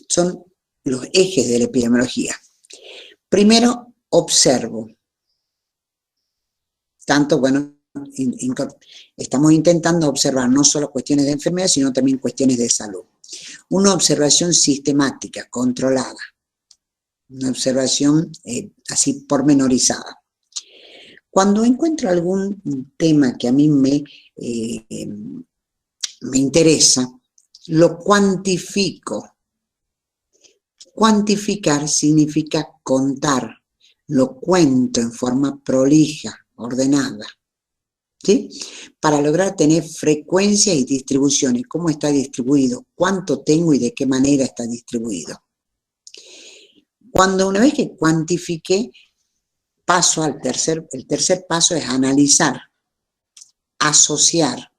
[SPEAKER 1] son los ejes de la epidemiología. Primero, observo. Tanto, bueno, estamos intentando observar no solo cuestiones de enfermedad, sino también cuestiones de salud. Una observación sistemática, controlada. Una observación así pormenorizada. Cuando encuentro algún tema que a mí me interesa, lo cuantifico. Cuantificar significa contar. Lo cuento en forma prolija, ordenada. ¿Sí? Para lograr tener frecuencia y distribuciones, cómo está distribuido, cuánto tengo y de qué manera está distribuido. Cuando una vez que cuantifique, paso al el tercer paso es analizar, asociar.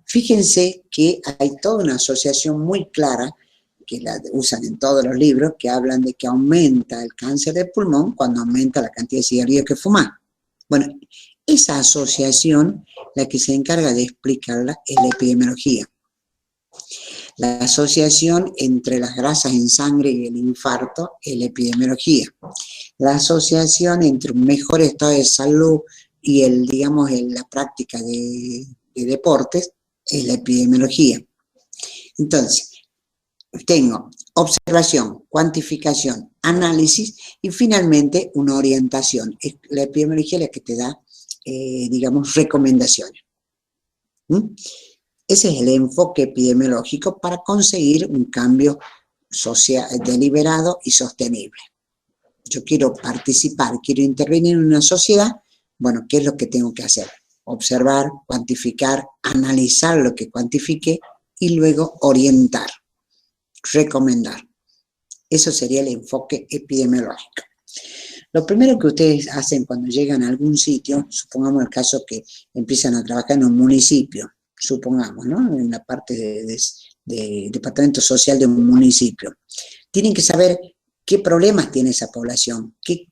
[SPEAKER 1] Fíjense que hay toda una asociación muy clara, que la usan en todos los libros, que hablan de que aumenta el cáncer de pulmón cuando aumenta la cantidad de cigarrillos que fuman. Bueno, esa asociación la que se encarga de explicarla es la epidemiología. La asociación entre las grasas en sangre y el infarto es la epidemiología. La asociación entre un mejor estado de salud y la práctica de deportes es la epidemiología. Entonces, tengo observación, cuantificación, análisis y finalmente una orientación. La epidemiología es la que te da, recomendaciones. Ese es el enfoque epidemiológico para conseguir un cambio social, deliberado y sostenible. Yo quiero participar, quiero intervenir en una sociedad, bueno, ¿qué es lo que tengo que hacer? Observar, cuantificar, analizar lo que cuantifique y luego orientar, recomendar. Eso sería el enfoque epidemiológico. Lo primero que ustedes hacen cuando llegan a algún sitio, supongamos el caso que empiezan a trabajar en un municipio, supongamos, ¿no? En la parte de departamento social de un municipio. Tienen que saber qué problemas tiene esa población, qué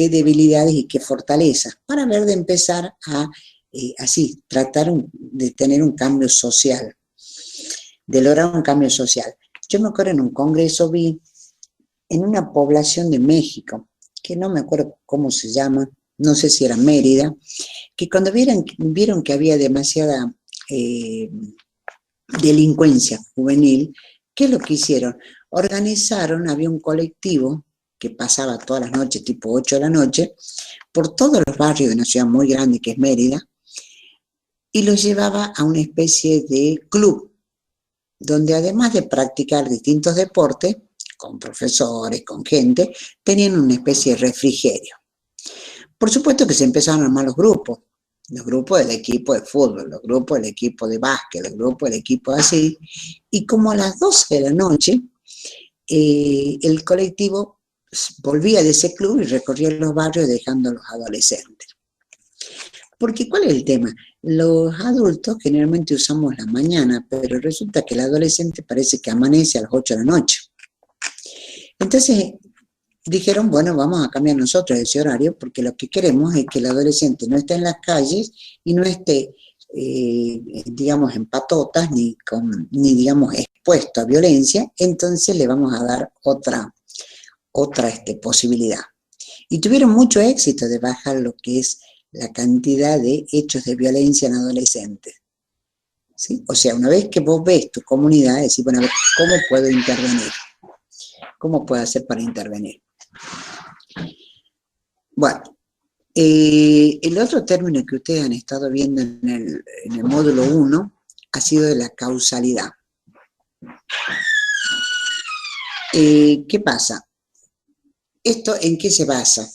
[SPEAKER 1] debilidades y qué fortalezas, para ver de empezar a, tratar de tener un cambio social, de lograr un cambio social. Yo me acuerdo en un congreso vi en una población de México, que no me acuerdo cómo se llama, no sé si era Mérida, que cuando vieron que había demasiada delincuencia juvenil, ¿qué es lo que hicieron? Organizaron, había un colectivo que pasaba todas las noches, tipo 8 de la noche, por todos los barrios de una ciudad muy grande que es Mérida, y los llevaba a una especie de club, donde además de practicar distintos deportes, con profesores, con gente, tenían una especie de refrigerio. Por supuesto que se empezaron a armar los grupos del equipo de fútbol, los grupos del equipo de básquet, los grupos del equipo así, y como a las 12 de la noche, el colectivo volvía de ese club y recorría los barrios dejando a los adolescentes. Porque, ¿cuál es el tema? Los adultos generalmente usamos la mañana, pero resulta que el adolescente parece que amanece a las 8 de la noche. Entonces, dijeron, bueno, vamos a cambiar nosotros ese horario, porque lo que queremos es que el adolescente no esté en las calles y no esté, en patotas, ni expuesto a violencia, entonces le vamos a dar otra posibilidad. Y tuvieron mucho éxito de bajar lo que es la cantidad de hechos de violencia en adolescentes. ¿Sí? O sea, una vez que vos ves tu comunidad, decís, bueno, a ver, ¿cómo puedo intervenir? ¿Cómo puedo hacer para intervenir? Bueno, el otro término que ustedes han estado viendo en el módulo 1 ha sido de la causalidad. ¿Qué pasa? ¿Esto en qué se basa?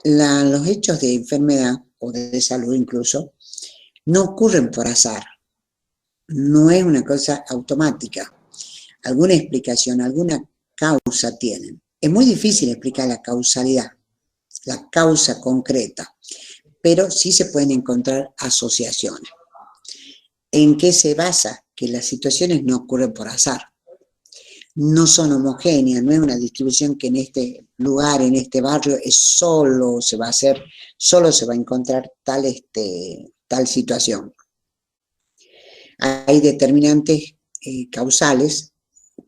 [SPEAKER 1] Los hechos de enfermedad o de salud incluso no ocurren por azar. No es una cosa automática. Alguna explicación, alguna causa tienen. Es muy difícil explicar la causalidad, la causa concreta, pero sí se pueden encontrar asociaciones. ¿En qué se basa? Que las situaciones no ocurren por azar. No son homogéneas, no es una distribución que en este lugar, en este barrio, solo se va a encontrar tal situación. Hay determinantes causales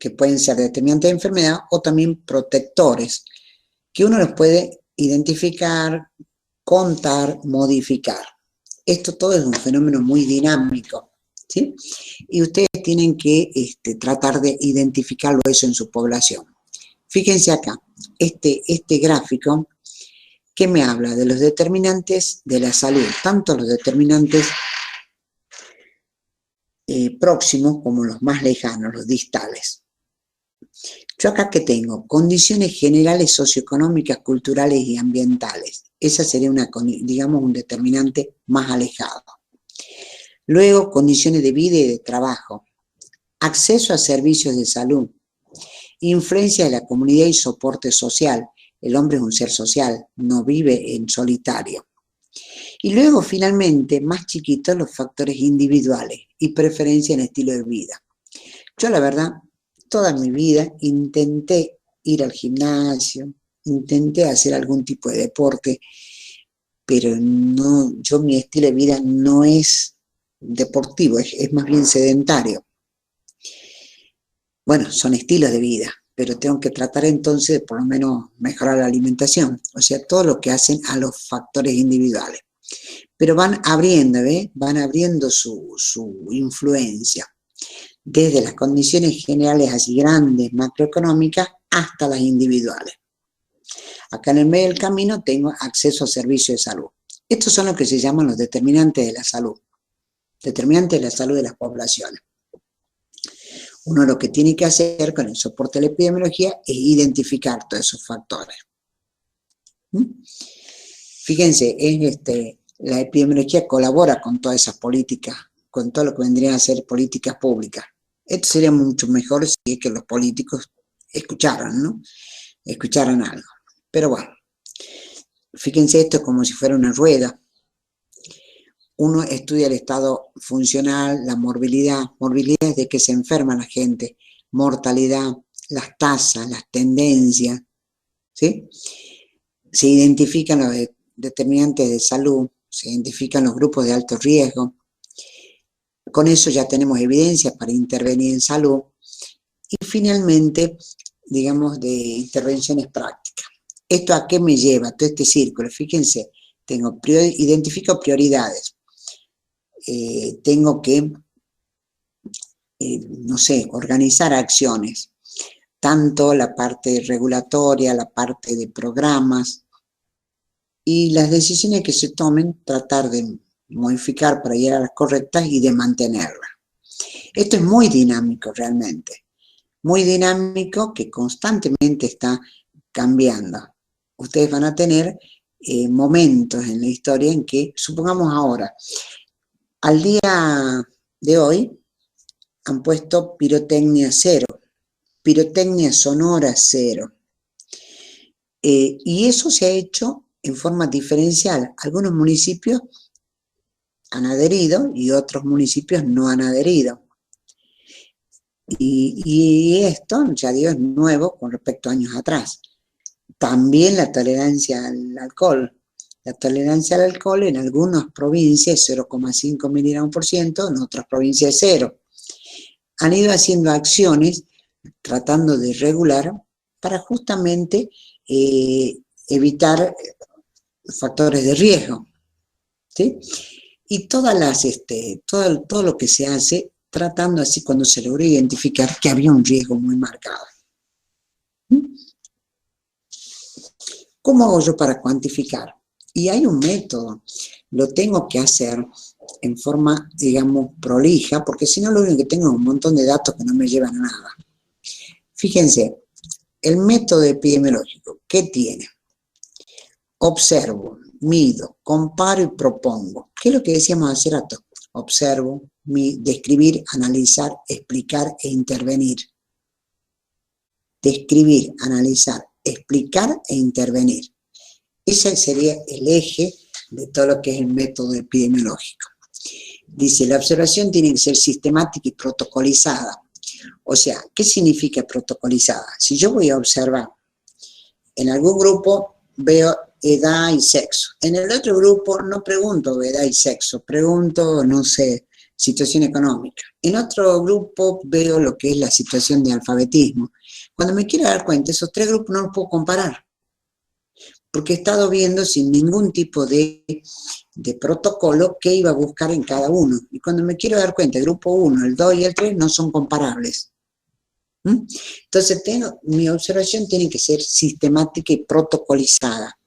[SPEAKER 1] que pueden ser determinantes de enfermedad o también protectores, que uno los puede identificar, contar, modificar. Esto todo es un fenómeno muy dinámico, ¿sí? Y ustedes tienen que tratar de identificarlo eso en su población. Fíjense acá, este gráfico que me habla de los determinantes de la salud, tanto los determinantes próximos como los más lejanos, los distales. Yo acá que tengo condiciones generales socioeconómicas, culturales y ambientales. Esa sería un determinante más alejado. Luego, condiciones de vida y de trabajo, acceso a servicios de salud, influencia de la comunidad y soporte social. El hombre es un ser social, no vive en solitario. Y luego, finalmente, más chiquitos, los factores individuales y preferencia en estilo de vida. Yo, la verdad, toda mi vida intenté ir al gimnasio, intenté hacer algún tipo de deporte, pero no, mi estilo de vida no es deportivo, es más bien sedentario. Bueno, son estilos de vida, pero tengo que tratar entonces de por lo menos mejorar la alimentación, o sea, todo lo que hacen a los factores individuales. Pero van abriendo, ¿ves? Van abriendo su influencia, desde las condiciones generales así grandes, macroeconómicas, hasta las individuales. Acá en el medio del camino tengo acceso a servicios de salud. Estos son los que se llaman los determinantes de la salud, determinantes de la salud de las poblaciones. Uno lo que tiene que hacer con el soporte de la epidemiología es identificar todos esos factores. Fíjense, la epidemiología colabora con todas esas políticas, con todo lo que vendrían a ser políticas públicas. Esto sería mucho mejor si es que los políticos escucharan, ¿no? Escucharan algo. Pero bueno, fíjense esto como si fuera una rueda. Uno estudia el estado funcional, la morbilidad. Morbilidad es de que se enferma la gente. Mortalidad, las tasas, las tendencias, ¿sí? Se identifican los determinantes de salud, se identifican los grupos de alto riesgo. Con eso ya tenemos evidencia para intervenir en salud. Y finalmente, digamos, de intervenciones prácticas. ¿Esto a qué me lleva? Todo este círculo. Fíjense, identifico prioridades. Tengo que, no sé, organizar acciones. Tanto la parte regulatoria, la parte de programas. Y las decisiones que se tomen, tratar de modificar para llegar a las correctas y de mantenerlas. Esto es muy dinámico realmente. Muy dinámico que constantemente está cambiando. Ustedes van a tener momentos en la historia en que, supongamos ahora, al día de hoy han puesto pirotecnia cero, pirotecnia sonora cero. Y eso se ha hecho en forma diferencial. Algunos municipios han adherido y otros municipios no han adherido. Y esto, ya digo, es nuevo con respecto a años atrás. También la tolerancia al alcohol. La tolerancia al alcohol en algunas provincias es 0,5 miligramos por ciento, en otras provincias es 0. Han ido haciendo acciones tratando de regular para justamente evitar factores de riesgo, ¿sí? Y todas las, todo lo que se hace tratando así cuando se logró identificar que había un riesgo muy marcado. ¿Cómo hago yo para cuantificar? Y hay un método, lo tengo que hacer en forma, digamos, prolija, porque si no lo único que tengo es un montón de datos que no me llevan a nada. Fíjense, el método epidemiológico, ¿qué tiene? Observo, mido, comparo y propongo. ¿Qué es lo que decíamos hace rato? Observo, describir, analizar, explicar e intervenir. Describir, analizar, explicar e intervenir. Ese sería el eje de todo lo que es el método epidemiológico. Dice, la observación tiene que ser sistemática y protocolizada. O sea, ¿qué significa protocolizada? Si yo voy a observar, en algún grupo veo edad y sexo. En el otro grupo no pregunto edad y sexo, pregunto, no sé, situación económica. En otro grupo veo lo que es la situación de alfabetismo. Cuando me quiero dar cuenta, esos tres grupos no los puedo comparar, porque he estado viendo sin ningún tipo de protocolo qué iba a buscar en cada uno. Y cuando me quiero dar cuenta, el grupo 1, el 2 y el 3 no son comparables. Entonces, mi observación tiene que ser sistemática y protocolizada.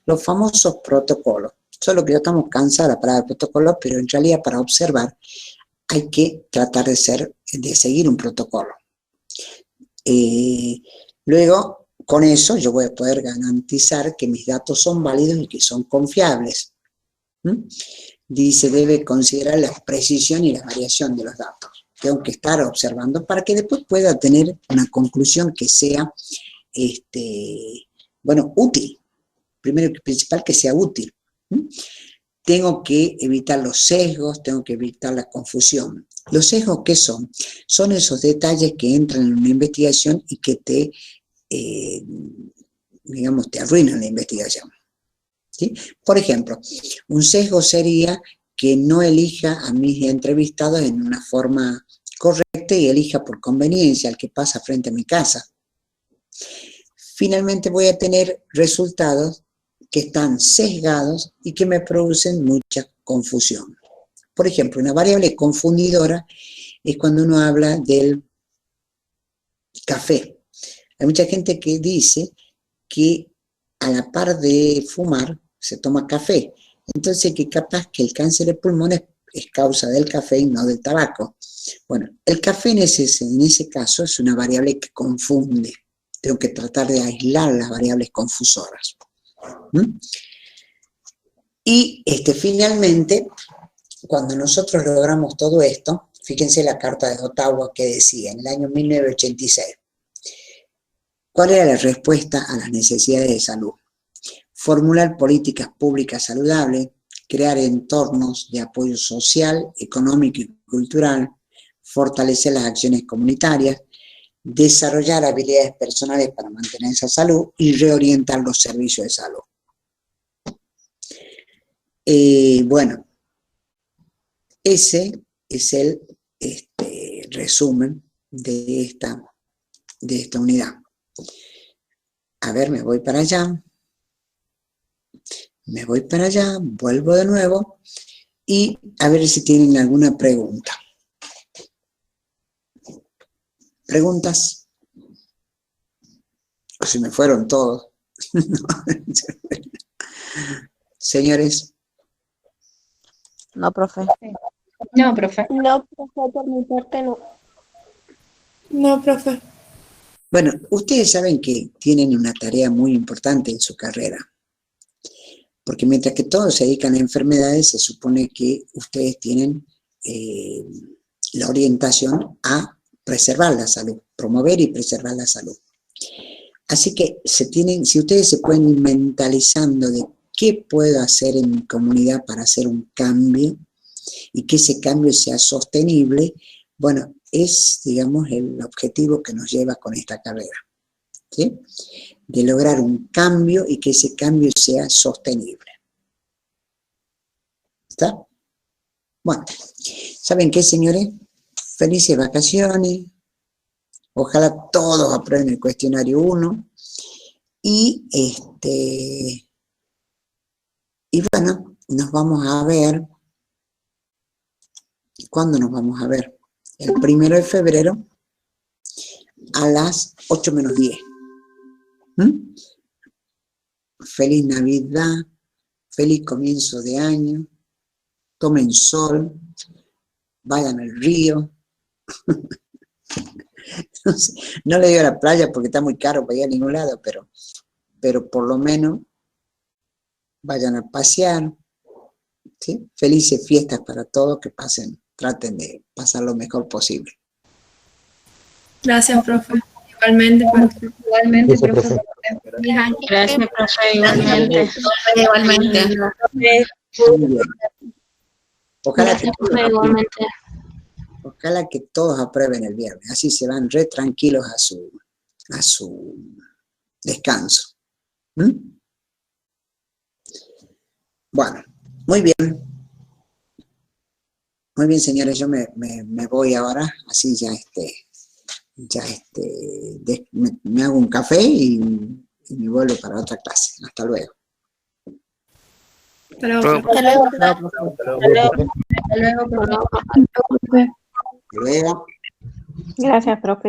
[SPEAKER 1] Los famosos protocolos. Solo que ya estamos cansados de la palabra protocolo, pero en realidad para observar hay que tratar de seguir un protocolo. Luego, con eso yo voy a poder garantizar que mis datos son válidos y que son confiables. Dice, debe considerar la precisión y la variación de los datos. Tengo que estar observando para que después pueda tener una conclusión que sea, bueno, útil. Primero y principal, que sea útil. Tengo que evitar los sesgos, tengo que evitar la confusión. ¿Los sesgos qué son? Son esos detalles que entran en una investigación y que digamos, te arruinan la investigación. ¿sí? Por ejemplo, un sesgo sería que no elija a mis entrevistados en una forma correcta y elija por conveniencia al que pasa frente a mi casa. Finalmente voy a tener resultados que están sesgados y que me producen mucha confusión. Por ejemplo, una variable confundidora es cuando uno habla del café. Hay mucha gente que dice que a la par de fumar se toma café. Entonces, que capaz que el cáncer de pulmón es causa del café y no del tabaco. Bueno, el café en ese caso es una variable que confunde. Tengo que tratar de aislar las variables confusoras. Y finalmente, cuando nosotros logramos todo esto, fíjense la Carta de Ottawa que decía en el año 1986, ¿cuál era la respuesta a las necesidades de salud? Formular políticas públicas saludables, crear entornos de apoyo social, económico y cultural, fortalecer las acciones comunitarias, desarrollar habilidades personales para mantener esa salud y reorientar los servicios de salud. Bueno, ese es el resumen de esta unidad. A ver, me voy para allá, vuelvo de nuevo y a ver si tienen alguna pregunta. ¿Preguntas? O si me fueron todos. Señores.
[SPEAKER 5] No, profe.
[SPEAKER 11] No, profe.
[SPEAKER 8] No, profe, por mi parte no.
[SPEAKER 2] No, profe.
[SPEAKER 1] Bueno, ustedes saben que tienen una tarea muy importante en su carrera. Porque mientras que todos se dedican a enfermedades, se supone que ustedes tienen la orientación a preservar la salud, promover y preservar la salud. Así que si ustedes se pueden ir mentalizando de qué puedo hacer en mi comunidad para hacer un cambio y que ese cambio sea sostenible, bueno, es, digamos, el objetivo que nos lleva con esta carrera, ¿sí? De lograr un cambio y que ese cambio sea sostenible. ¿Está? Bueno, ¿saben qué, señores? Felices vacaciones. Ojalá todos aprueben el cuestionario 1. Y bueno, nos vamos a ver. ¿Cuándo nos vamos a ver? El 1 de febrero a las 8 menos 10. Feliz Navidad, feliz comienzo de año, tomen sol, vayan al río. No le digo a la playa porque está muy caro para ir a ningún lado, pero por lo menos vayan a pasear, ¿sí? Felices fiestas para todos, que traten de pasar lo mejor posible.
[SPEAKER 2] Gracias, profe. Igualmente, profe.
[SPEAKER 11] Igualmente, profe.
[SPEAKER 5] Gracias, profe. Igualmente.
[SPEAKER 9] Igualmente.
[SPEAKER 1] Muy bien. Ojalá que todos aprueben el viernes, así se van re tranquilos a su descanso. Bueno, muy bien. Muy bien, señores, yo me voy ahora, así ya me hago un café y me vuelvo para otra clase. Hasta luego.
[SPEAKER 2] Hasta luego.
[SPEAKER 5] Hasta luego. Hasta luego, profe.
[SPEAKER 1] Hasta luego.
[SPEAKER 8] Gracias, profe.